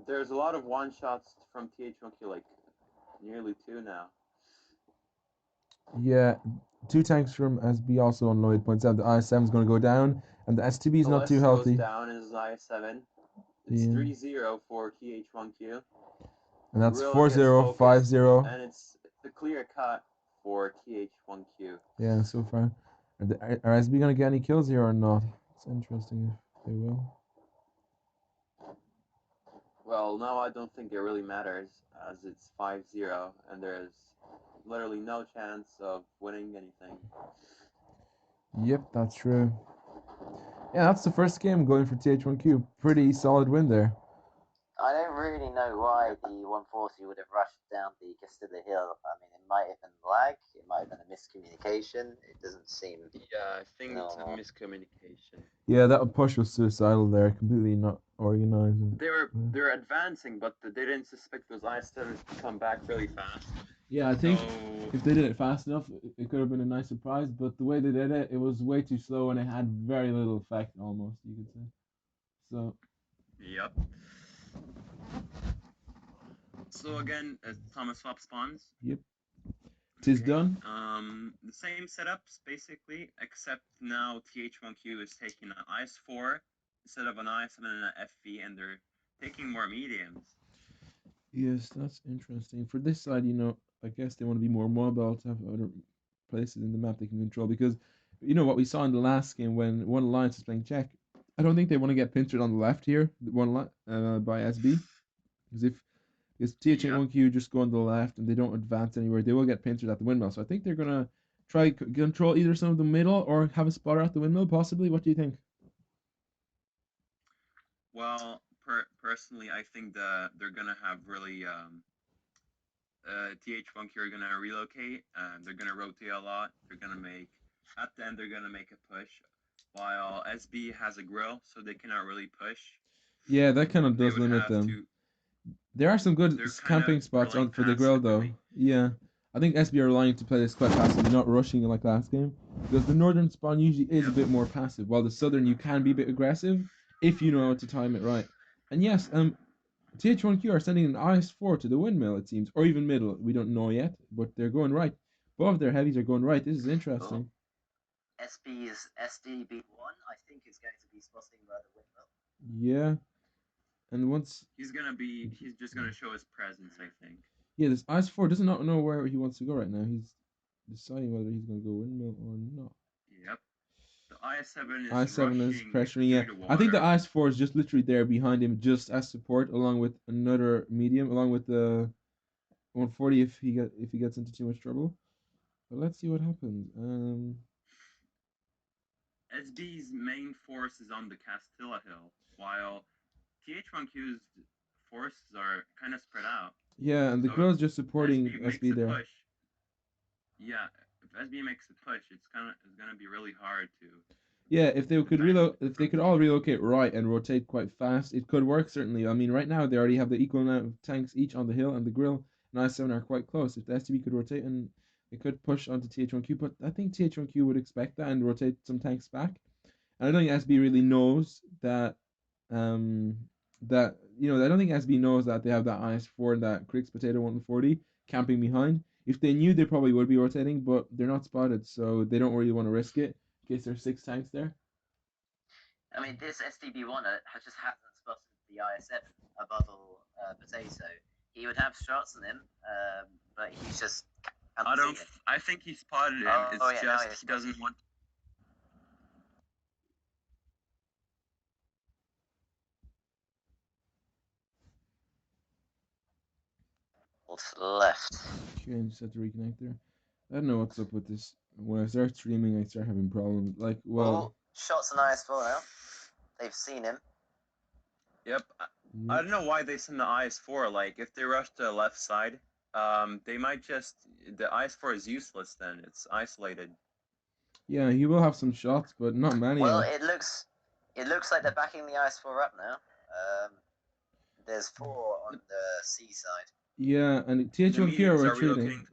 There's a lot of one shots from TH1Q, like nearly 2 now. Yeah, 2 tanks from SB also on Lloyd points out the I7 is going to go down, and the STB is not too healthy. Goes down is I7. It's 3-0 for TH1Q. And that's 4-0, 5-0. And it's a clear cut for TH1Q. Yeah, so far. Are SB going to get any kills here or not? It's interesting if they will. Well, no, I don't think it really matters, as it's 5-0, and there's literally no chance of winning anything. Yep, that's true. Yeah, that's the first game going for TH1Q. Pretty solid win there. I don't really know why the 140 would have rushed down the Castilla Hill. I mean, it might have been lag, it might have been a miscommunication. It doesn't seem. Yeah, I think it's a miscommunication. Yeah, that push was suicidal there, completely not organized. They're advancing, but they didn't suspect those I7s to come back really fast. Yeah, I think if they did it fast enough, it could have been a nice surprise. But the way they did it, it was way too slow, and it had very little effect, almost you could say. So. Yep. So again, Thomas Swap spawns. Yep. Tis done. The same setups basically, except now TH1Q is taking an IS4 instead of an IS7 and an FV, and they're taking more mediums. Yes, that's interesting. For this side, I guess they want to be more mobile to have other places in the map they can control, because what we saw in the last game when One Alliance was playing Czech, I don't think they want to get pincered on the left here, by SB, because if TH1Q just go on the left and they don't advance anywhere, they will get pincered at the windmill. So I think they're gonna try control either some of the middle or have a spotter at the windmill, possibly. What do you think? Well, personally, I think they're gonna have really TH1Q are gonna relocate. They're gonna rotate a lot. They're gonna make at the end. They're gonna make a push, while SB has a grill, so they cannot really push. Yeah, that kind of does limit them. There are some good camping spots for the grill, though. Yeah, I think SB are relying to play this quite passively, not rushing it like last game, because the northern spawn usually is a bit more passive, while the southern you can be a bit aggressive if you know how to time it right. And yes, TH1Q are sending an IS4 to the windmill, it seems, or even middle. We don't know yet, but they're going right. Both of their heavies are going right. This is interesting. SB's SDB1, I think, is going to be spotting by the windmill. Yeah. And once he's just gonna show his presence, I think. Yeah, this IS4 does not know where he wants to go right now. He's deciding whether he's gonna go windmill or not. Yep. The I7 is pressuring. Yeah, I think the IS4 is just literally there behind him, just as support, along with another medium, along with the 140 if he gets into too much trouble. But let's see what happens. SB's main force is on the Castilla Hill, while TH1Q's forces are kind of spread out. Yeah, and the grill is just supporting SB there. Push. Yeah, if SB makes a push, it's gonna be really hard to Yeah, if they could if they could all relocate right and rotate quite fast, it could work certainly. I mean, right now they already have the equal amount of tanks each on the hill, and the grill and I7 are quite close. If the STB could rotate and it could push onto TH1Q, but I think TH1Q would expect that and rotate some tanks back. And I don't think SB really knows that um I don't think SB knows that they have that IS4 and that Crick's Potato 140 camping behind. If they knew, they probably would be rotating, but they're not spotted, so they don't really want to risk it in case there's 6 tanks there. I mean, this STB1 just hasn't spotted the IS7 above all Potato. He would have shots on him, but he's just. I think he spotted him. It's just he doesn't want. Left. Okay, I just had to reconnect there. I don't know what's up with this. When I start streaming, I start having problems. Like, well, shots on IS4 now. They've seen him. Yep. I don't know why they send the IS4. Like, if they rush to the left side, they might just. The IS4 is useless then. It's isolated. Yeah, he will have some shots, but not many. Well, it looks like they're backing the IS4 up now. There's 4 on the C side. Yeah, and TH1Q are rotating.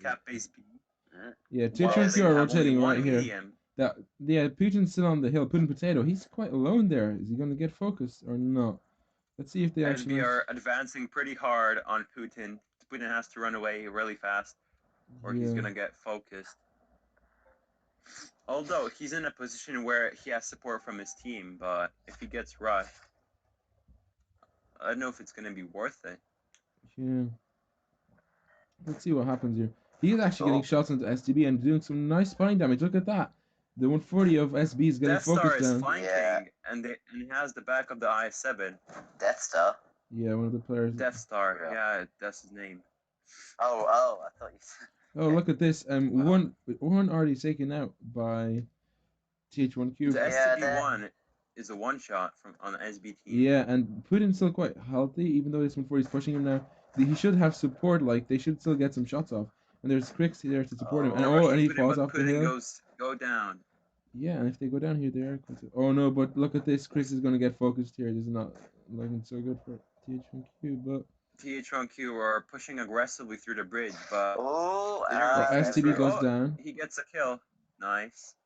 Yeah, TH1Q are rotating right here. Putin's still on the hill. Putin Potato, he's quite alone there. Is he going to get focused or not? Let's see if they actually. We are advancing pretty hard on Putin. Putin has to run away really fast, or he's going to get focused. Although he's in a position where he has support from his team, but if he gets rushed, I don't know if it's going to be worth it. Yeah. Let's see what happens here. He's actually getting shots into STB and doing some nice spine damage. Look at that. The 140 of SB is getting focused Death Star down. is flanking, and he has the back of the IS7. Death Star? Yeah, one of the players. Death Star, yeah, that's his name. Oh, I thought you said... Oh, look at this. One already taken out by TH1Q. The STB1 is a one-shot on the SB team. Yeah, and Putin's still quite healthy, even though this 140 is pushing him now. He should have support, like, they should still get some shots off. And there's Cricks there to support him. And he falls off the hill. Go down. Yeah, and if they go down here, they are quite... Oh, no, but look at this. Cricks is going to get focused here. This is not looking so good for TH1Q, but... TH1Q are pushing aggressively through the bridge, but... STB goes down. He gets a kill. Nice.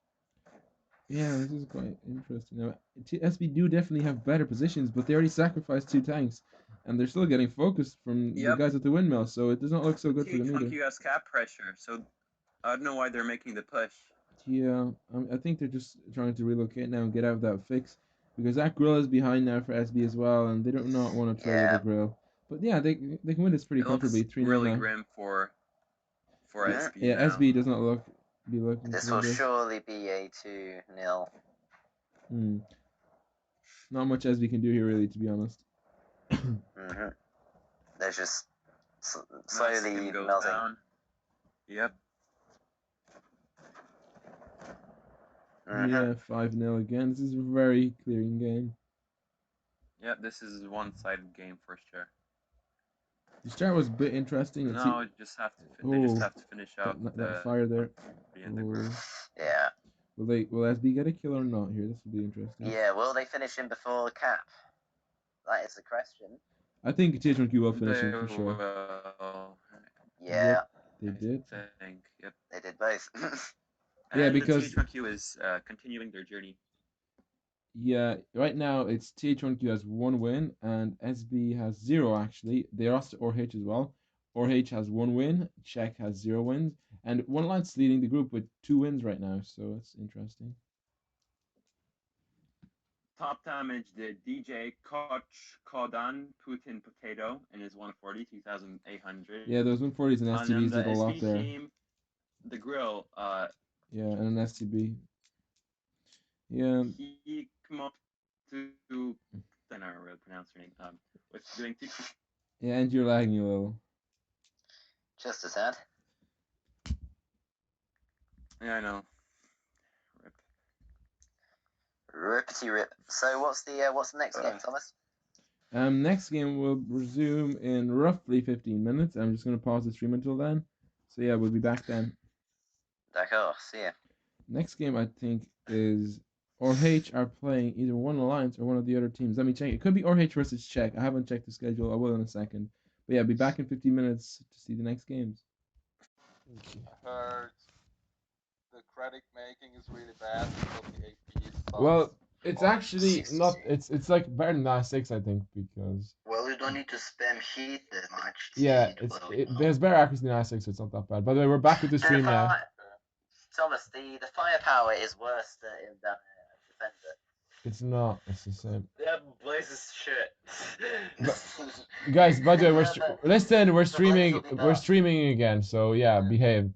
Yeah, this is quite interesting. Now, SB do definitely have better positions, but they already sacrificed 2 tanks, and they're still getting focused from the guys at the windmill, so it does not look so good for them either. TH1Q has cap pressure, so I don't know why they're making the push. Yeah, I think they're just trying to relocate now and get out of that fix, because that grill is behind now for SB as well, and they do not want to trade the grill. But yeah, they can win this pretty comfortably. 3-0 really grim for SB. Yeah, now. SB does not be looking. This will surely be a 2-0. Not much SB can do here, really, to be honest. They're just slowly melting. Down. Yep. Yeah, 5-0 again. This is a very clearing game. Yep, this is a one-sided game for sure. The start was a bit interesting. No, they just have to finish out that fire there. Yeah. Will SB get a kill or not here? This will be interesting. Yeah, will they finish him before the cap? That is the question. I think TH1Q will finish him for sure. Yeah. Yep, they did. Yep. They did both. Yeah, because TH1 Q is continuing their journey. Yeah, right now it's TH1Q has 1 win and SB has 0 actually. They lost to ORH as well. ORH has 1 win, Czech has 0 wins, and One Light's leading the group with 2 wins right now, so it's interesting. Top damage did DJ Kodan Putin Potato in his 140, 2,800. Yeah, those 140s and STBs did a lot there. Team, the grill. Yeah, and an STB. Yeah. He come up to I don't know how to pronounce her name. With doing two. Yeah, and you're lagging a little. Just a tad. Yeah, I know. Rippity rip. So what's the next game, Thomas? Next game will resume in roughly 15 minutes. I'm just gonna pause the stream until then. So yeah, we'll be back then. D'accord. See ya. Next game I think is or H are playing either one alliance or one of the other teams. Let me check. It could be or H versus Czech. I haven't checked the schedule. I will in a second. But yeah, I'll be back in 15 minutes to see the next games. I heard the credit making is really bad because the AP sucks. Well, it's actually not. It's like better than I6, I think, because. Well, you don't need to spam heat that much. Yeah, it has better accuracy than I6, so it's not that bad. By the way, we're back with the stream now. Thomas, the firepower is worse than Defender. It's not. It's the same. Yeah, Blaze is shit. Guys, by the way, we're streaming. We're streaming again, so yeah, behave.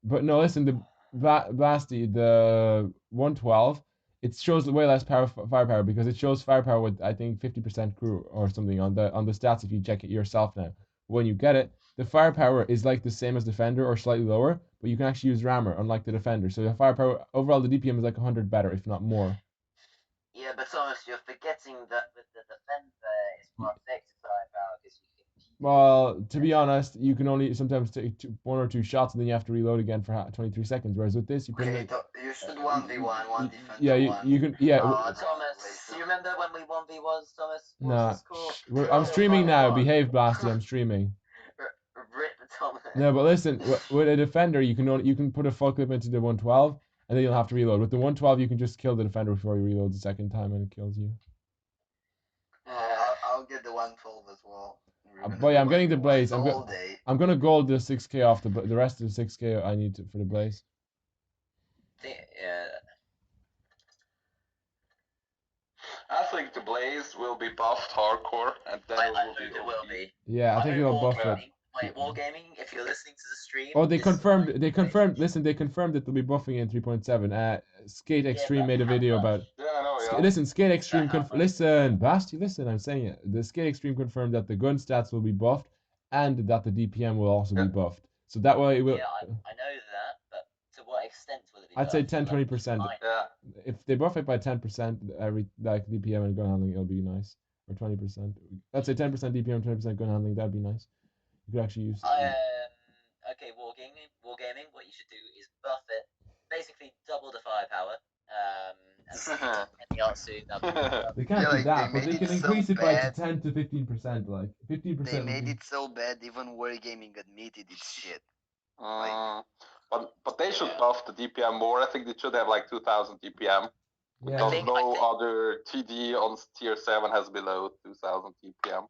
But no, listen, the Blasty, the 112, it shows way less firepower because it shows firepower with I think 50% crew or something on the stats if you check it yourself now. When you get it, the firepower is like the same as Defender or slightly lower, but you can actually use Rammer unlike the Defender. So the firepower overall, the DPM is like 100 better, if not more. Yeah, but Thomas, you're forgetting that with the Defender, it's more effective firepower because you can. Well, to be honest, you can only sometimes take one or two shots and then you have to reload again for 23 seconds. Whereas with this, you can. Okay, you should 1v1, one defender. Yeah, you can. Yeah. Thomas, you remember when we 1v1s, Thomas? Nah, I'm streaming now. Behave, Blasty. I'm streaming. Rip Thomas. No, but listen, with a Defender, you can put a full clip into the 112, and then you'll have to reload. With the 112, you can just kill the Defender before you reload the second time, and it kills you. I'll get the 112 as well. But yeah, I'm getting the Blaze. I'm gonna gold the 6k off the rest of the 6k I need for the Blaze. Yeah. I think the Blaze will be buffed hardcore, and then it will be. Yeah, I think it'll buff it. Wait, Wargaming, if you're listening to the stream. Oh, they confirmed. Listen, they confirmed that they'll be buffing in 3.7. Skate Extreme made a video about. Yeah, I know. Yeah. Listen, Skate Extreme. Listen, Basti. Listen, I'm saying it. The Skate Extreme confirmed that the gun stats will be buffed, and that the DPM will also be buffed. So that way it will. Yeah, I know that, but to what extent will it be? I'd say 10-20%. Yeah. If they buff it by 10%, every DPM and gun handling, it'll be nice. Or 20%. Let's say 10% DPM, 20% gun handling. That'd be nice. You could actually use. Okay, Wargaming. What you should do is buff it, basically double the firepower. And the art suit. They can't do that, but they can increase it by 10 to 15%. Like 15%. They made it so bad, even Wargaming admitted it's shit. But they should buff the DPM more. I think they should have like 2000 DPM. Yeah. Because no other TD on tier 7 has below 2000 DPM.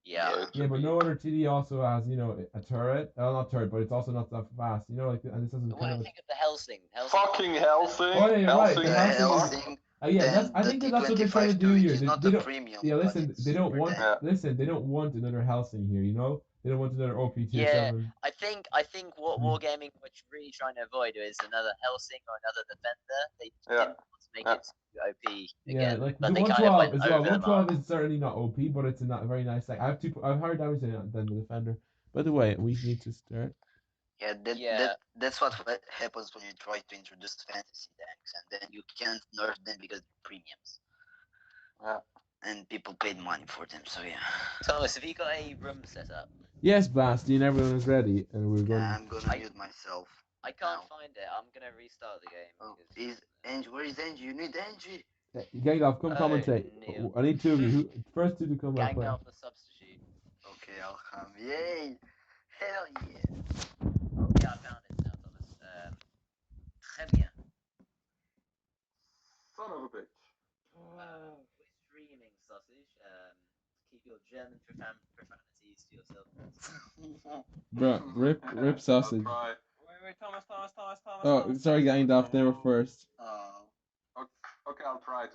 Yeah. Yeah, but no other TD also has, a turret. Not turret, but it's also not that fast. And this doesn't. What do you think of the Helsing? Fucking Helsing. Oh yeah, Helsing. Right. Helsing. Yeah, I think that's what they're trying to do here. They don't. Premium, Yeah, listen, they don't want. that. Listen, they don't want another Helsing here. They don't want another OP tier 7. I think what Wargaming were really trying to avoid is another Helsing or another Defender. They didn't want to make it OP again. Yeah, like but the they kind of 112 went as well. over the 112 mark. is certainly not OP, but it's a very nice thing. I have higher damage than the Defender. By the way, we need to start. That's what happens when you try to introduce fantasy decks, and then you can't nerf them because they're premiums. And people paid money for them, so yeah. Thomas, have you got a room set up? Yes, Blasty, and everyone is ready, and we're going. I'm gonna mute myself. I can't find it. I'm gonna restart the game. Oh, where is Angie? You need Angie. Gandalf, come commentate. Neil. I need 2 of you. First 2 to come and play. Gandalf the substitute. Okay, I'll come. Yay! Hell yeah! Oh yeah, I found it now, Thomas. Très bien. Son of a bitch. We're streaming, sausage. Keep your German profanities to yourself. Bro, rip sausage. Wait, Thomas. Oh, sorry, Gandalf, they were first. Okay, I'll try.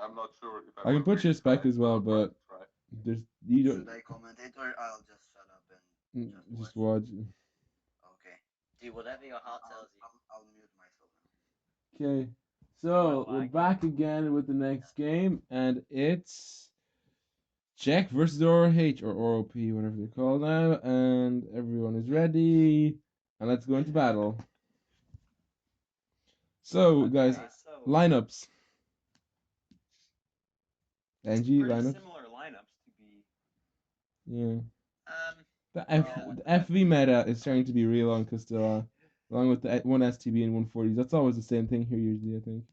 I'm not sure if I can put your spec as well, but you don't. Should I commentate or I'll just shut up and Just watch. Okay. Do whatever your heart tells you. I'll mute myself now. Okay, so we're back again with the next game, and it's Czech versus ORH or OROP, whatever they're called now, and everyone is ready, and let's go into battle. So, guys, lineups. Angie, lineups. Similar lineups to be. Yeah. The FV meta is starting to be real on Castilla, along with the 1 STB and 140s. That's always the same thing here usually, I think.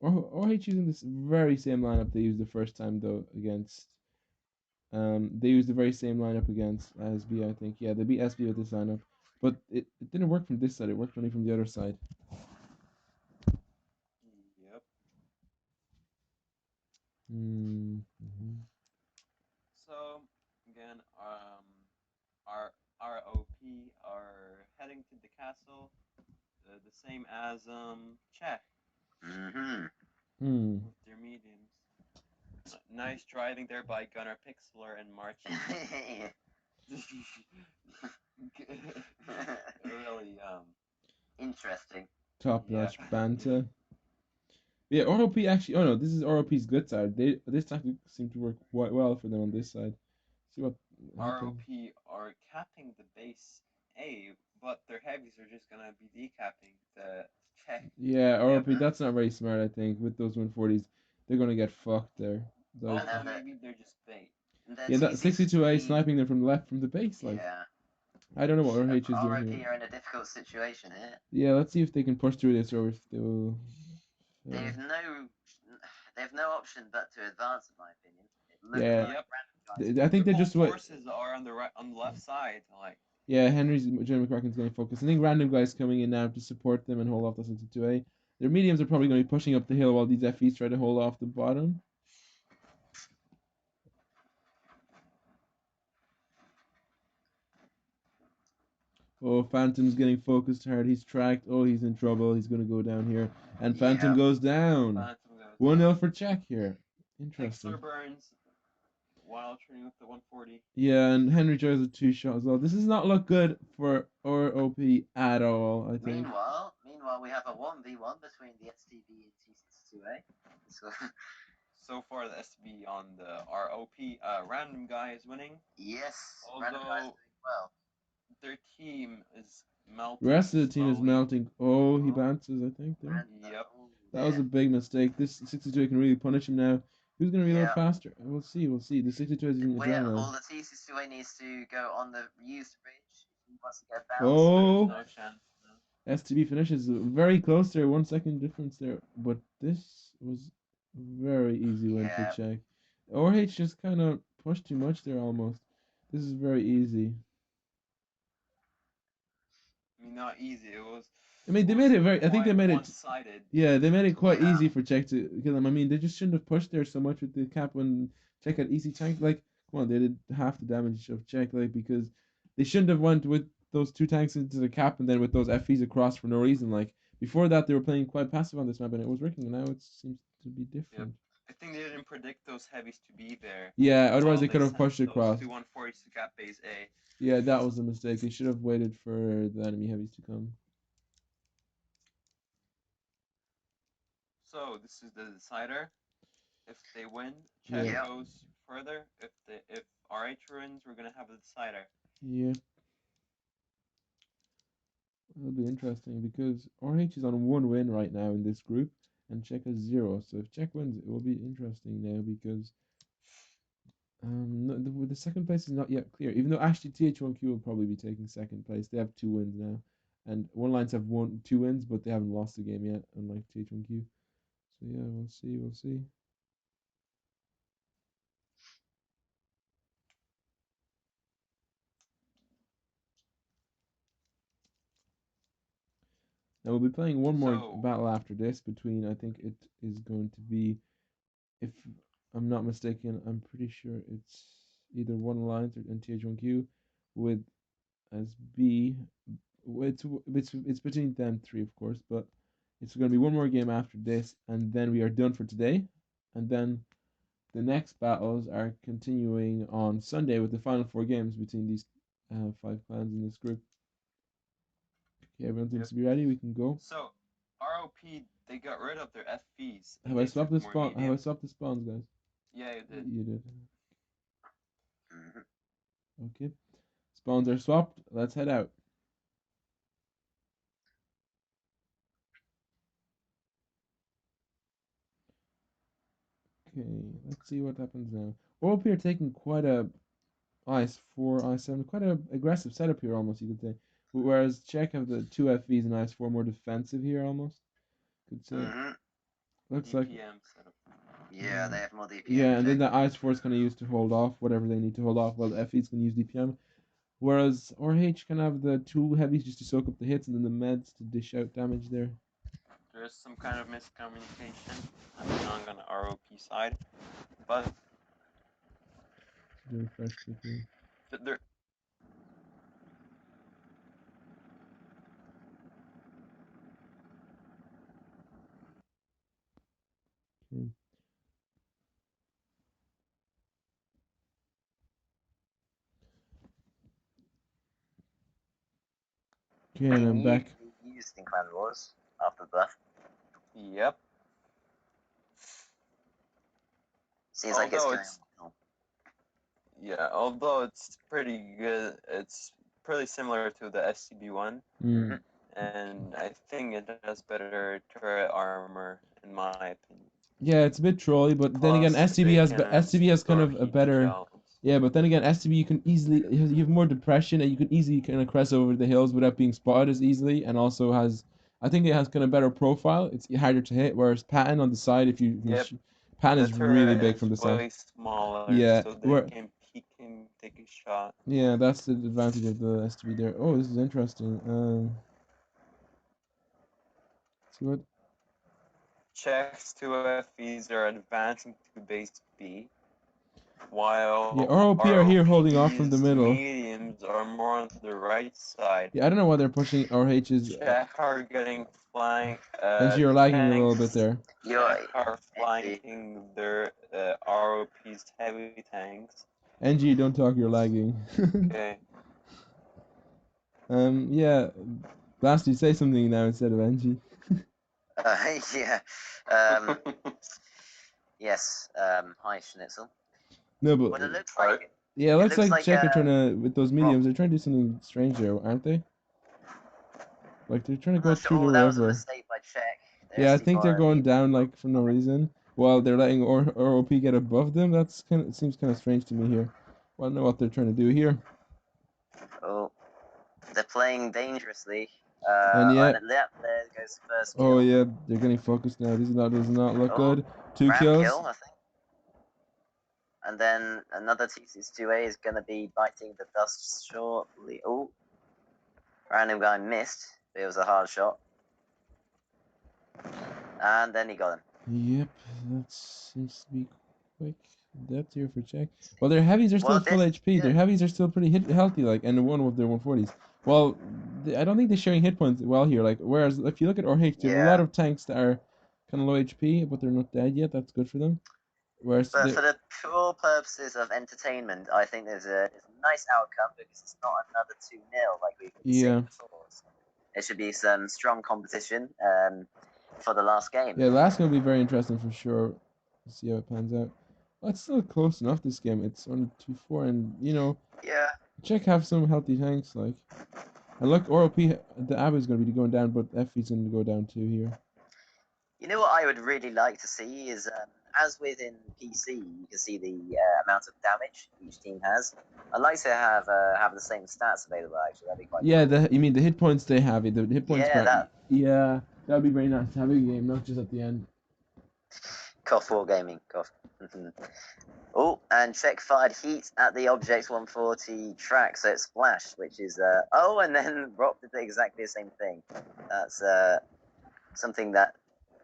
OH using this very same lineup they used the first time though against. They used the very same lineup against SB, I think. Yeah, they beat SB with this lineup, but it didn't work from this side. It worked only from the other side. Yep. Mm-hmm. So again, our ROP are heading to the castle, the same as Czech Mm-hmm. with their mediums. Nice driving there by Gunnar Pixler and Marchie. Really Interesting. Top-notch yeah. banter. Yeah, ROP actually. Oh no, this is ROP's good side. This tactic seemed to work quite well for them on this side. See what happens. ROP are capping the base A, but their heavies are just gonna be decapping the Czech. Yeah, ROP. Yep. That's not very smart. I think with those 140s, they're gonna get fucked there. Those, Also, then maybe they're just bait. yeah, that 62A sniping them from the left from the base. Like, Yeah. I don't know what RH is doing RIP here. are in a difficult situation here. Yeah, let's see if they can push through this or if they will. They've no option but to advance, in my opinion. It looks Yeah. like Yep. random guys. I think The they're whole just what. forces are on the left side. Like, Yeah, Henry's Jeremy McCracken's getting focused. I think random guys coming in now to support them and hold off the 62A. Their mediums are probably going to be pushing up the hill while these FEs try to hold off the bottom. Oh, Phantom's getting focused hard. He's tracked. Oh, he's in trouble. He's going to go down here. And Phantom goes down. Phantom goes 1-0 for Czech here. Interesting. Pixler burns while training with the 140. Yeah, and Henry tries a 2-shot as well. This does not look good for ROP at all, I think. Meanwhile, we have a 1v1 between the STB and T62A. So far, the SB on the ROP random guy is winning. Yes, Although random guys doing well. Their team is melting. The rest of the team is slowly. melting. Oh, he bounces, I think, there. Yep. That was a big mistake. This 62 can really punish him now. Who's going to reload Yeah. faster? We'll see. The 62 is using adrenaline. All the T62A needs to go on the used bridge. He wants to get bounced. Oh! No chance. No. STB finishes very close there. 1 second difference there. But this was a very easy win for Czech. OH just kind of pushed too much there almost. This is very easy. I mean, not easy. It was. I mean, they made it very. I think they made it. One-sided. Yeah, they made it quite easy for Czech to kill them. I mean, they just shouldn't have pushed there so much with the cap when Czech had easy tank. Like, come on, they did half the damage of Czech, like, because they shouldn't have went with those 2 tanks into the cap and then with those FEs across for no reason. Like, before that, they were playing quite passive on this map and it was working. And now it seems to be different. I think they didn't predict those heavies to be there. Yeah, otherwise they could have pushed across. Those 2 140s to cap base A. Yeah, that was a mistake. They should have waited for the enemy heavies to come. So this is the decider. If they win, Czech goes further. If RH wins, we're gonna have a decider. Yeah. That'll be interesting because RH is on 1 win right now in this group and Czech has 0. So if Czech wins, it will be interesting now because the second place is not yet clear. Even though actually TH1Q will probably be taking second place. They have 2 wins now. And One Lines have 2 wins, but they haven't lost the game yet, unlike TH1Q. So yeah, we'll see. Now we'll be playing one more battle after this between, I think it is going to be, if I'm not mistaken, I'm pretty sure it's either One Alliance or TH1Q with as B. It's between them 3, of course, but it's going to be one more game after this, and then we are done for today. And then the next battles are continuing on Sunday with the final 4 games between these 5 clans in this group. Okay, everyone seems to be ready. We can go. So, ROP, they got rid of their FVs. Have I swapped the spawn? Have I swapped the spawns, guys? Yeah, you did. You did. Okay. Spawns are swapped. Let's head out. Okay, let's see what happens now. OP are taking quite a IS4, IS7, quite an aggressive setup here almost, you could say. Whereas Czech have the 2 FVs and IS4 more defensive here almost, could say. Looks like DPM setup. Yeah, they have more DPM. yeah, and then check. the Ice Force gonna use to hold off whatever they need to hold off, while the FE's gonna use DPM. Whereas RH can have the 2 heavies just to soak up the hits and then the meds to dish out damage there. There's some kind of miscommunication happening on the ROP side, but Doing fresh quickly. they're Okay, and I'm back. Used in Clan Wars after the buff. yep. Seems like it's Although going it's- on. Yeah, although it's pretty good, it's pretty similar to the SCB one, Mm. and I think it has better turret armor in my opinion. Yeah, it's a bit trolly, but then again, Plus, SCB they has can SCB has kind of absorb a heat better. shells. Yeah, but then again, SCB you can easily you have more depression and you can easily kind of crest over the hills without being spotted as easily, and also has I think it has kind of better profile. It's harder to hit, whereas Patton on the side, if you Yep. Patton The is really turret big is from the way side. smaller, Yeah, so he can take a shot. Yeah, that's the advantage of the STB there. Oh, this is interesting. See what? Czechs to FEs are advancing to base B, while Yeah, ROP are here holding off from the ROPs middle. mediums are more on the right side. Yeah, I don't know why they're pushing RH's. Czech are getting flanked. And you're lagging a little bit there. Czech are flanking their ROP's heavy tanks. NG, don't talk, you're lagging. Okay. Yeah. Blasty, say something now instead of NG. Yeah. Yes. Hi, Schnitzel. No, but Well, it looks like yeah, it looks like like, Czech are trying to with those mediums. They're trying to do something strange there, aren't they? Like they're trying to go through the that was a river. mistake by Czech. Yeah, I think they're going down like for no reason, while they're letting ROP get above them. That's kind of it seems kind of strange to me here. Well, I don't know what they're trying to do here. Oh, they're playing dangerously. And yet, there goes the first kill. oh yeah, they're getting focused now. This does not look good. 2 Ram kills. kill, I think. And then another T62A is going to be biting the dust shortly. Oh, random guy missed. But it was a hard shot. And then he got him. Yep, that seems to be quick. Depth here for Czech. Well, their heavies are still full HP. Their heavies are still pretty healthy, like, and one of their 140s. Well, I don't think they're sharing hit points well here. Like, whereas if you look at RH, they have a lot of tanks that are kind of low HP, but they're not dead yet. That's good for them. Whereas but for the pure purposes of entertainment, I think there's a nice outcome because it's not another 2-0 like we've seen before. So there should be some strong competition for the last game. Yeah, the last game will be very interesting for sure. We'll see how it pans out. Well, it's still close enough this game. It's only 2-4, and you know, Czech have some healthy tanks like. And look, ROP, the Abba is going to be going down, but FE's going to go down too here. You know what I would really like to see is, as within PC, you can see the amount of damage each team has. I'd like to have the same stats available. Actually, that'd be quite. Yeah, cool. you mean the hit points they have? The hit points. Yeah, that would be very nice to have a game, not just at the end. Cough War Gaming, cough. Oh, and Czech fired heat at the Object 140 track, so it splashed, which is and then Rock did exactly the same thing. That's something that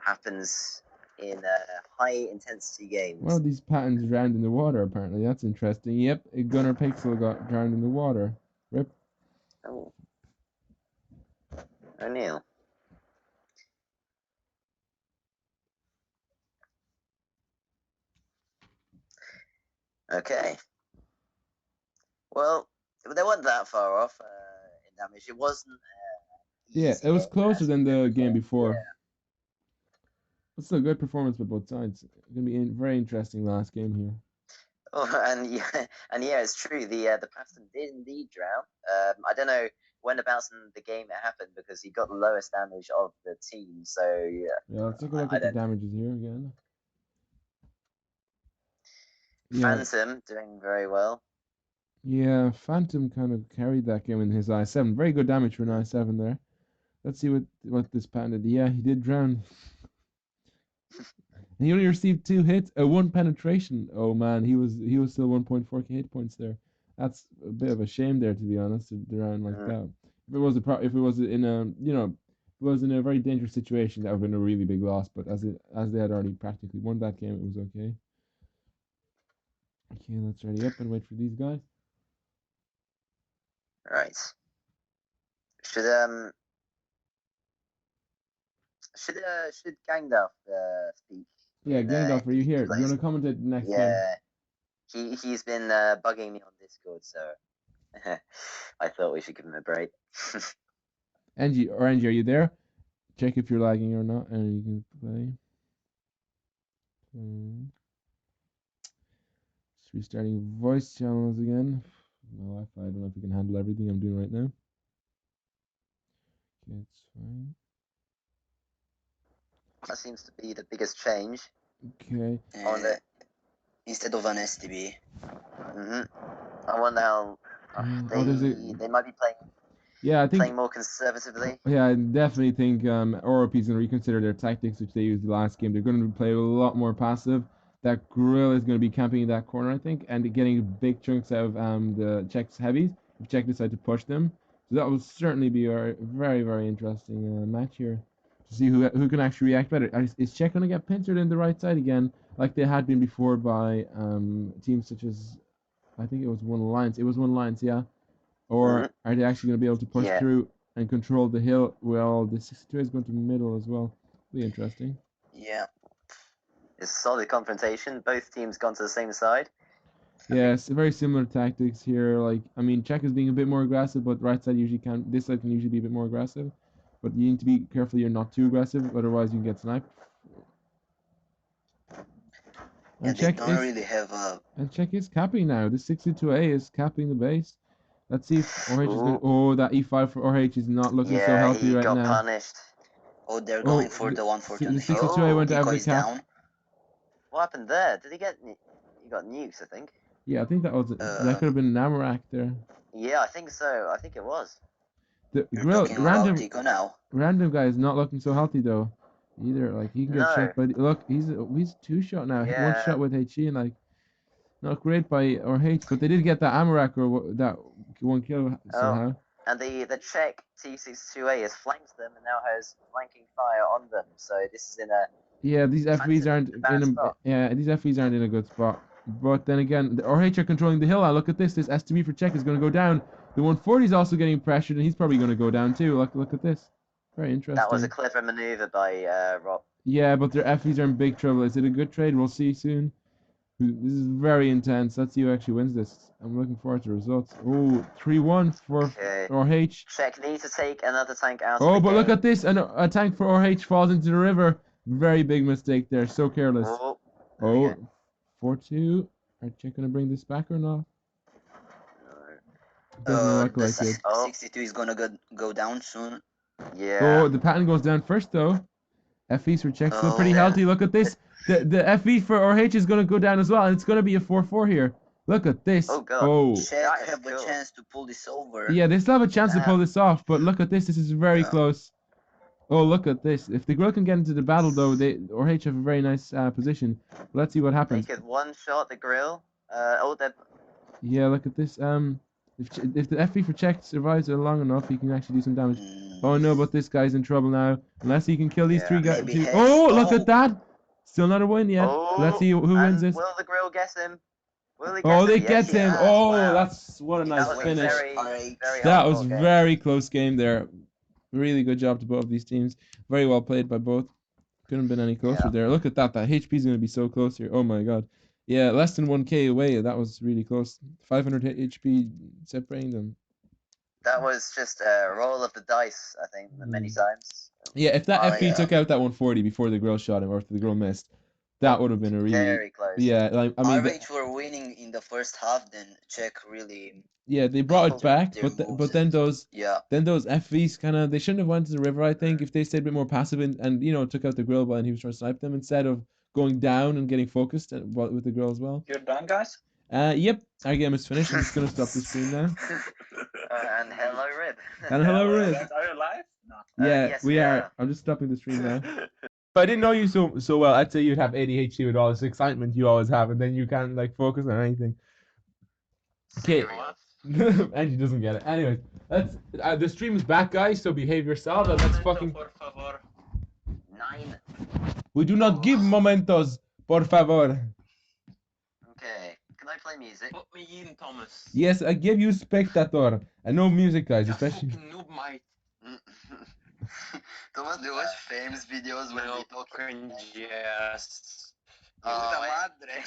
happens in high intensity games. One of these patterns drowned in the water, apparently. That's interesting. Yep, Gunnar Pixel got drowned in the water. Rip. Oh. O'Neill. Okay. Well, they weren't that far off in damage. It wasn't. Yeah, it was closer than the game before. Yeah. It's a good performance by both sides. It's gonna be a very interesting last game here. Oh, and yeah, it's true. The Paston did indeed drown. I don't know whenabouts in the game it happened because he got the lowest damage of the team. So yeah, let's take a look at the damages here again. Phantom doing very well. Yeah, Phantom kind of carried that game in his I7. Very good damage for an I7 there. Let's see what this Panda did. Yeah, he did drown. And he only received 2 hits, 1 penetration. Oh man, he was still 1.4k hit points there. That's a bit of a shame there, to be honest, to round like that. If it was if it was in a if it was in a very dangerous situation, that would have been a really big loss. But as they had already practically won that game, it was okay. Okay, let's ready up and wait for these guys. Right. Should Gangdorf speak? Yeah, Gangdorf, are you here? Do you want to commentate the next game? Yeah, he's been bugging me on Discord, so I thought we should give him a break. Angie, are you there? Check if you're lagging or not, and you can play. Just restarting voice channels again. My Wi-Fi, I don't know if you can handle everything I'm doing right now. Okay, it's fine. That seems to be the biggest change. Okay. Instead of an STB. I wonder how they might be playing. Yeah, I think playing more conservatively. Yeah, I definitely think ORP is going to reconsider their tactics, which they used the last game. They're going to play a lot more passive. That Grill is going to be camping in that corner, I think, and getting big chunks out of the Czechs heavies if Czech decide to push them. So that will certainly be a very, very interesting match here to see who can actually react better. Is Czech going to get pincered in the right side again, like they had been before by teams such as, I think it was One Alliance. It was One Alliance, yeah. Or are they actually going to be able to push through and control the hill? Well, the 62 is going to the middle as well. Be interesting. Yeah. It's a solid confrontation. Both teams gone to the same side. Yes, very similar tactics here. Like, I mean, Czech is being a bit more aggressive, but right side usually can. This side can usually be a bit more aggressive. But you need to be careful you're not too aggressive, otherwise you can get sniped. And Czech don't really have a. And Czech is capping now. The 62A is capping the base. Let's see if RH is going. Oh, that E5 for RH is not looking so healthy right now. Yeah, he got punished. Oh, they're going for the one for the 62A went to every cap. Down. What happened there? Did he get? He got nukes, I think. Yeah, I think that was that could have been an Amarak there. Yeah, I think so. I think it was. The random guy is not looking so healthy though. Either like he can get shot, but look, he's 2-shot now. Yeah. 1 shot with HE and like not great by RH, but they did get that Amarak or that 1 kill somehow. And the Czech T62A has flanked them and now has flanking fire on them. So this is in a these FVs aren't these FVs aren't in a good spot. But then again, the RH are controlling the hill. Now look at this. This STB for Czech is going to go down. The 140 is also getting pressured, and he's probably going to go down too. Look at this. Very interesting. That was a clever maneuver by Rob. Yeah, but their FVs are in big trouble. Is it a good trade? We'll see soon. This is very intense. Let's see who actually wins this. I'm looking forward to results. Oh, 3-1 for RH. Czech need to take another tank out. Oh, but look at this. A tank for RH falls into the river. Very big mistake there. So careless. Oh, 4-2. Are Czech going to bring this back or not? Doesn't look like it. 62 is going to go down soon. Yeah. Oh, the pattern goes down first though. FEs for Czech still pretty healthy. Look at this. The FE for RH is going to go down as well, and it's going to be a 4-4 here. Look at this. Oh, God. Czech have a chance to pull this over. Yeah, they still have a chance to pull this off, but look at this. This is very close. Oh, look at this. If the Grill can get into the battle, though, RH have a very nice position. Let's see what happens. They could one-shot the Grill. Yeah, look at this. If the FE for Czech survives it long enough, he can actually do some damage. Oh no, but this guy's in trouble now. Unless he can kill these 3 guys. Oh, look at that! Still not a win yet. Let's see who wins this. Will the Grill get him? They get him. Oh, that's what a nice finish. That was very close game there. Really good job to both of these teams. Very well played by both. Couldn't have been any closer there. Look at that. That HP is going to be so close here. Oh my god. Yeah, less than 1k away. That was really close. 500 HP separating them. That was just a roll of the dice, I think, many times. Yeah, if that FP took out that 140 before the Grill shot him, or if the Grill missed, that would have been a really very close. Yeah, like I mean, RH were winning in the first half. Then Czech really. Yeah, they brought it back, but then those FVs kind of they shouldn't have went to the river. I think if they stayed a bit more passive and took out the Grill while he was trying to snipe them instead of going down and getting focused with the Grill as well. You're done, guys? Yep, our game is finished. I'm just gonna stop the stream now. And hello, Rib. And hello, Rib. Are you live? No. Yeah, yes, we are. I'm just stopping the stream now. I didn't know you so well, I'd say you'd have ADHD with all this excitement you always have, and then you can't like focus on anything. Okay. Angie doesn't get it. Anyways, let's. The stream is back, guys. So behave yourself and let's fucking. 9. We do not give momentos, por favor. Okay. Can I play music? Put me in, Thomas. Yes, I give you spectator. And no music, guys, You especially. fucking noob, mate. Thomas, do you watch famous videos when we talk? cringe, yes. Oh, madre.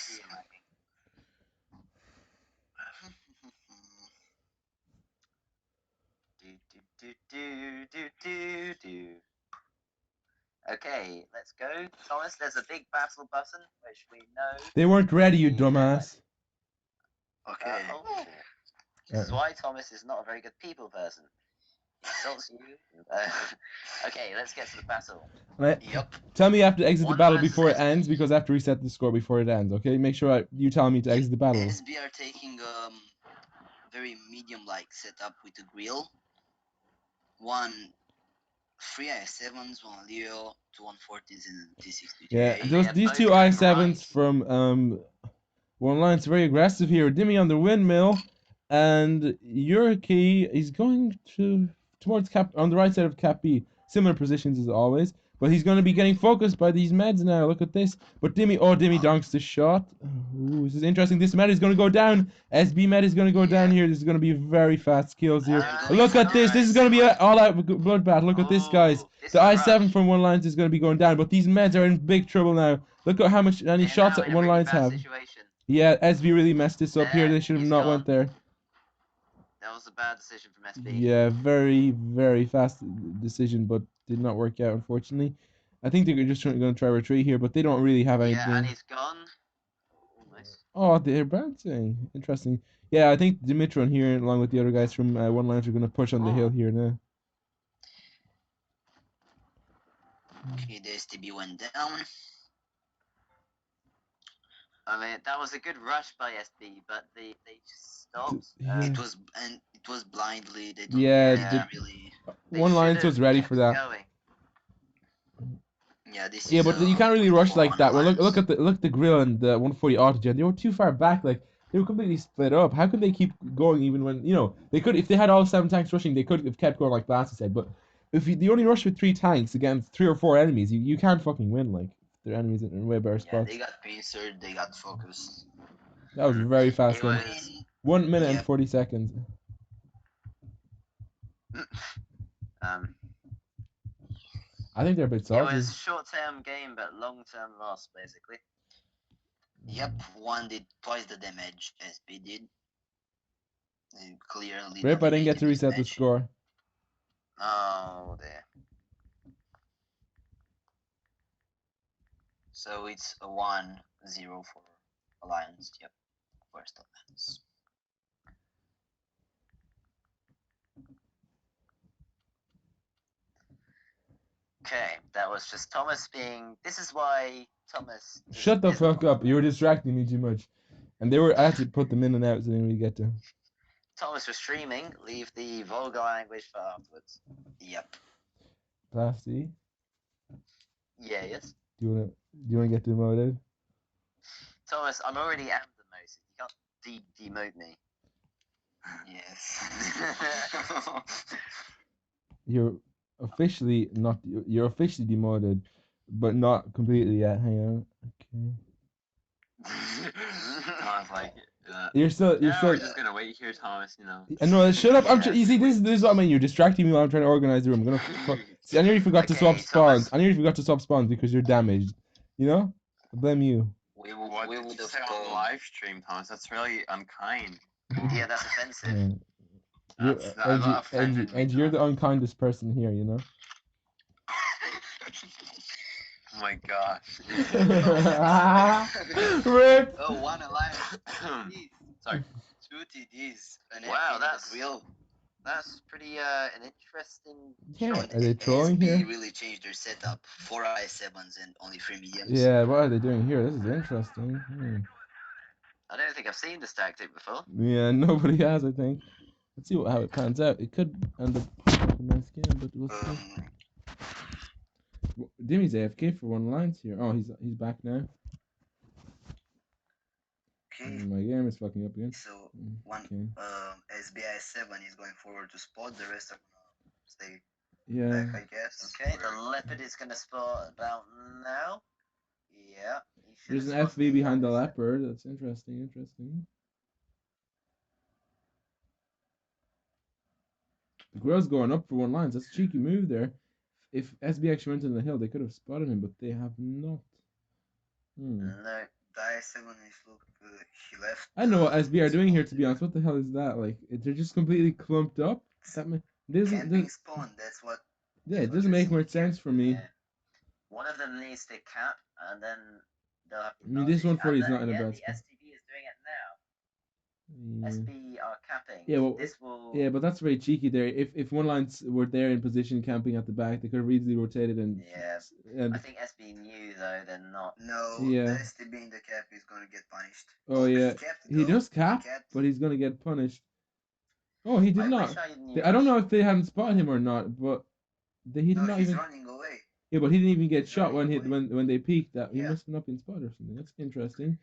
Okay, let's go. Thomas, there's a big battle button, which we know. They weren't ready, you dumbass. Okay. This is why Thomas is not a very good people person. He insults you. Okay, let's get to the battle. Yep. Tell me you have to exit the One battle versus before it SB. ends, because I have to reset the score before it ends, okay? Make sure you tell me to exit the battle. SB are taking very medium-like setup with a grill. 3 i7s, 1 Leo, 2 140s, and T62. Yeah, Yeah, these both two going i7s right. from One Line's very aggressive here. Dimmy on the windmill, and Yuriki is going towards Cap on the right side of Cap B. Similar positions as always, but he's going to be getting focused by these meds now. Look at this. But Dimmy donks the shot. Ooh, this is interesting. This med is going to go down. SB med is going to go down here. This is going to be very fast kills here. Look at this. This is going to be an all-out bloodbath. Look at this, guys. This The is i7 rush. from One Lines is going to be going down, but these meds are in big trouble now. Look at how many They're shots now in a One really Lines bad have. situation. Yeah, SB really messed this up here. They should have He's not gone. went there. That was a bad decision from SB. Yeah, very, very fast decision, but did not work out, unfortunately. I think they're just going to try retreat here, but they don't really have Yeah, and anything. he's gone. Nice. Oh, they're bouncing. Interesting. Yeah, I think Dimitron here, along with the other guys from One Lines, are going to push on the hill here now. Okay, the STB went down. I mean, that was a good rush by SB, but they just stopped. Yeah. It was blindly. They don't Yeah, really. They One Lines should've was ready kept for that. going. Yeah, this Yeah, is. but you can't really win rush for like that. Well, One look at the grill and the 140 autogen. They were too far back. Like they were completely split up. How could they keep going even when they could? If they had all 7 tanks rushing, they could have kept going like Blasty said. But if you only rush with 3 tanks against 3 or 4 enemies, you can't fucking win. Like their enemies in way better Yeah, spots. they got pincered. They got focused. That was very fast. It Then was- 1 minute and Yep. 40 seconds. I think they're a bit It salty. was short-term gain, but long-term loss, basically. Yep, one did twice the damage SB did. They clearly. Rip, I didn't get to dominated this reset the match. score. Oh dear. So it's a 1-0 for Alliance. Yep, first Alliance. Okay, that was just Thomas being. This is why Thomas. is Shut the fuck miserable. up! You were distracting me too much. And I had to put them in and out so they didn't really get to. Thomas was streaming. Leave the vulgar language for afterwards. Yep. Blasty, Yeah, yes. do you wanna get demoted? Thomas, I'm already am demoted. You can't demote me. Yes. You're officially not. You're officially demoted, but not completely yet. Hang on. Okay. Thomas, like, You're still. we're just gonna wait here, Thomas. No, shut up! Yeah. You see, this is what I mean. You're distracting me while I'm trying to organize the room. I'm gonna. See, I nearly forgot to Okay, swap spawns. Thomas. I nearly forgot to swap spawns because you're damaged. You know? I blame you. we What would did you have say on the told. live stream, Thomas? That's really unkind. Yeah, that's offensive. Yeah. You're, That offended me, Angie, you're the Thomas. unkindest person here. You know. Oh my gosh. Rip. Oh, 1 Alliance. Sorry. 2 TDs. An Wow, FP that's- real. That's pretty an interesting. Yeah. choice. Are they trolling SB here? really changed their setup. 4 i7s and only 3 mediums. Yeah. What are they doing here? This is interesting. I don't think I've seen this tactic before. Yeah. Nobody has. I think. Let's see how it pans out. It could end up a nice game, but we'll see. Dimmy's AFK for one lines here. Oh, he's back now. Okay. My game is fucking up again. So one Okay. SBI 7 is going forward to spot. The rest are gonna stay Yeah. back, I guess. Okay, the leopard is gonna spot about now. Yeah. He should There's an have spotted FV behind the youngster. leopard. That's interesting. The grill's going up for one lines. That's a cheeky move there. If SB actually went in the hill, they could have spotted him, but they have not. No. Die 7 is look. He left. I don't know what SB are doing here, to be honest. What the hell is that? Like, they're just completely clumped up. Camping spawn. That's what. Yeah, it doesn't make much sense for me. Yeah. One of them needs to cap, and then they'll have. I mean, this 140 is not in a yeah, bad the spot. STB is doing it now. Yeah. SB are capping. Yeah, well, this will. Yeah, but that's very cheeky there. If one lines were there in position camping at the back, they could have easily rotated and. Yeah. And I think SB knew though they're not. No. Yeah. The STB in the cap is gonna get punished. Oh yeah, he does cap, He capped. but he's gonna get punished. Oh, he did I not. wish I knew. I don't know if they hadn't spotted him or not, but he did No, not he's even. running away. Yeah, but he didn't even get He's shot running away. when they peeked. That he Yeah. must have not been spotted or something. That's interesting.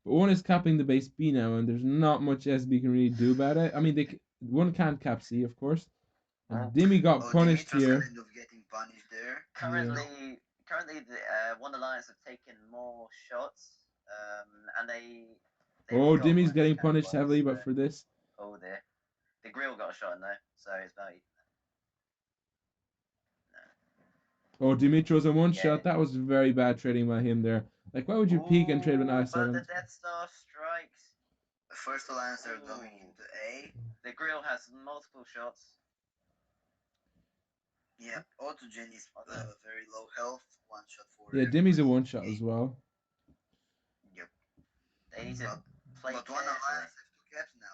But one is capping the base B now, and there's not much SB can really do about it. I mean, one can't cap C, of course. And Dimmy got punished Dimitri's here. kind of getting punished there. Currently, the One Alliance have taken more shots, and they. Oh, got Dimmy's one getting cap punished twice, heavily, but so- for this. Oh dear. The grill got a shot though, so it's about. Oh, Dimitro's a one Yeah. shot. That was very bad trading by him there. Like, why would you peek and trade with an But I7? the Death Star strikes. The first alliance are going Ooh. into A. The grill has multiple shots. Yeah, Autogen is very low health. One shot for. Yeah, Dimmy's a one shot as well. Yep. They need to play But one carefully. alliance have two caps now.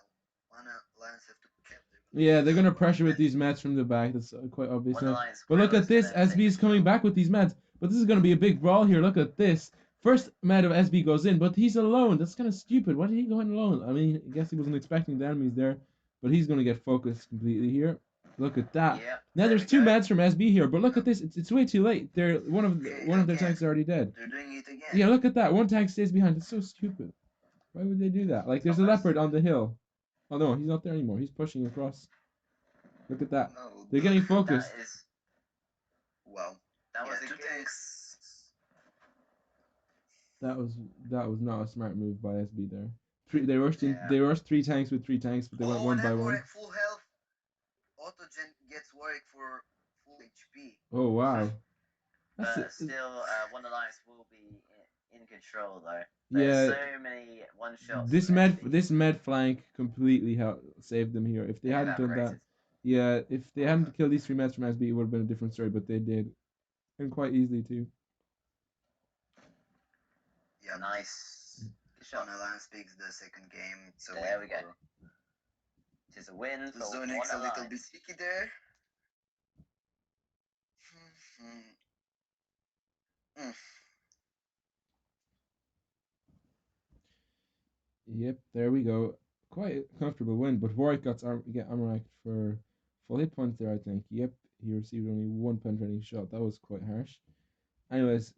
One alliance have two caps. Yeah, they're gonna pressure with these mats from the back. That's quite obvious One now. Alliance But look grill at is this. gonna take SB is the coming shot. back with these mats. But this is gonna be a big brawl here. Look at this. First mat of SB goes in, but he's alone. That's kind of stupid. Why did he go in alone? I mean, I guess he wasn't expecting the enemies there, but he's gonna get focused completely here. Look at that. Yeah, Now there there's we two go. mats from SB here, but look at this. It's way too late. They're one of their tanks is already dead. They're doing it again. Yeah, look at that. One tank stays behind. It's so stupid. Why would they do that? Like, there's a leopard on the hill. Oh no, he's not there anymore. He's pushing across. Look at that. No, They're getting focused. That is. Well, That was yeah, a two good. tanks. That was not a smart move by SB there. They rushed in. Yeah. They rushed three tanks with three tanks, but they went one by whenever one. at full health, Autogen gets work for full HP. Oh wow. But That's still, One Alliance will be in control though. Yeah. There's so many one shots. This med flank completely saved them here. If they hadn't done that, yeah, if they hadn't killed these three meds from SB, it would have been a different story. But they did, and quite easily too. Yeah, Nice. Good shot. One alliance picks the second game. So There we go. It is a win The for zone One X a little Alliance. bit sticky there. Yep, there we go. Quite a comfortable win, but Warwick got armor for full hit points there, I think. Yep, he received only one penetrating shot. That was quite harsh. Anyways,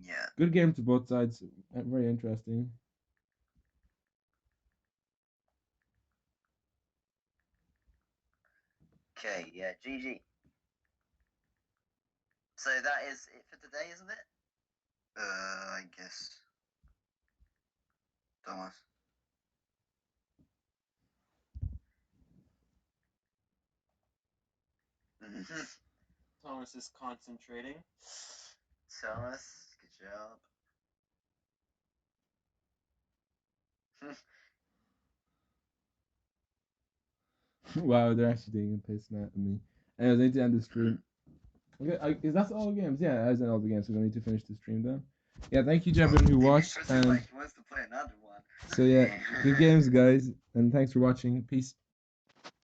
Yeah. good game to both sides. Very interesting. Okay, yeah, GG. So that is it for today, isn't it? I guess. Thomas. Thomas is concentrating. Thomas, good job. Wow, they're actually taking a piss now at me. Anyways, I need to end the stream. Okay, is that all the games? Yeah, that's all the games. We're going to need to finish the stream then. Yeah, thank you to everyone who watched. And He wants to play another one. so yeah, good games, guys, and thanks for watching. Peace.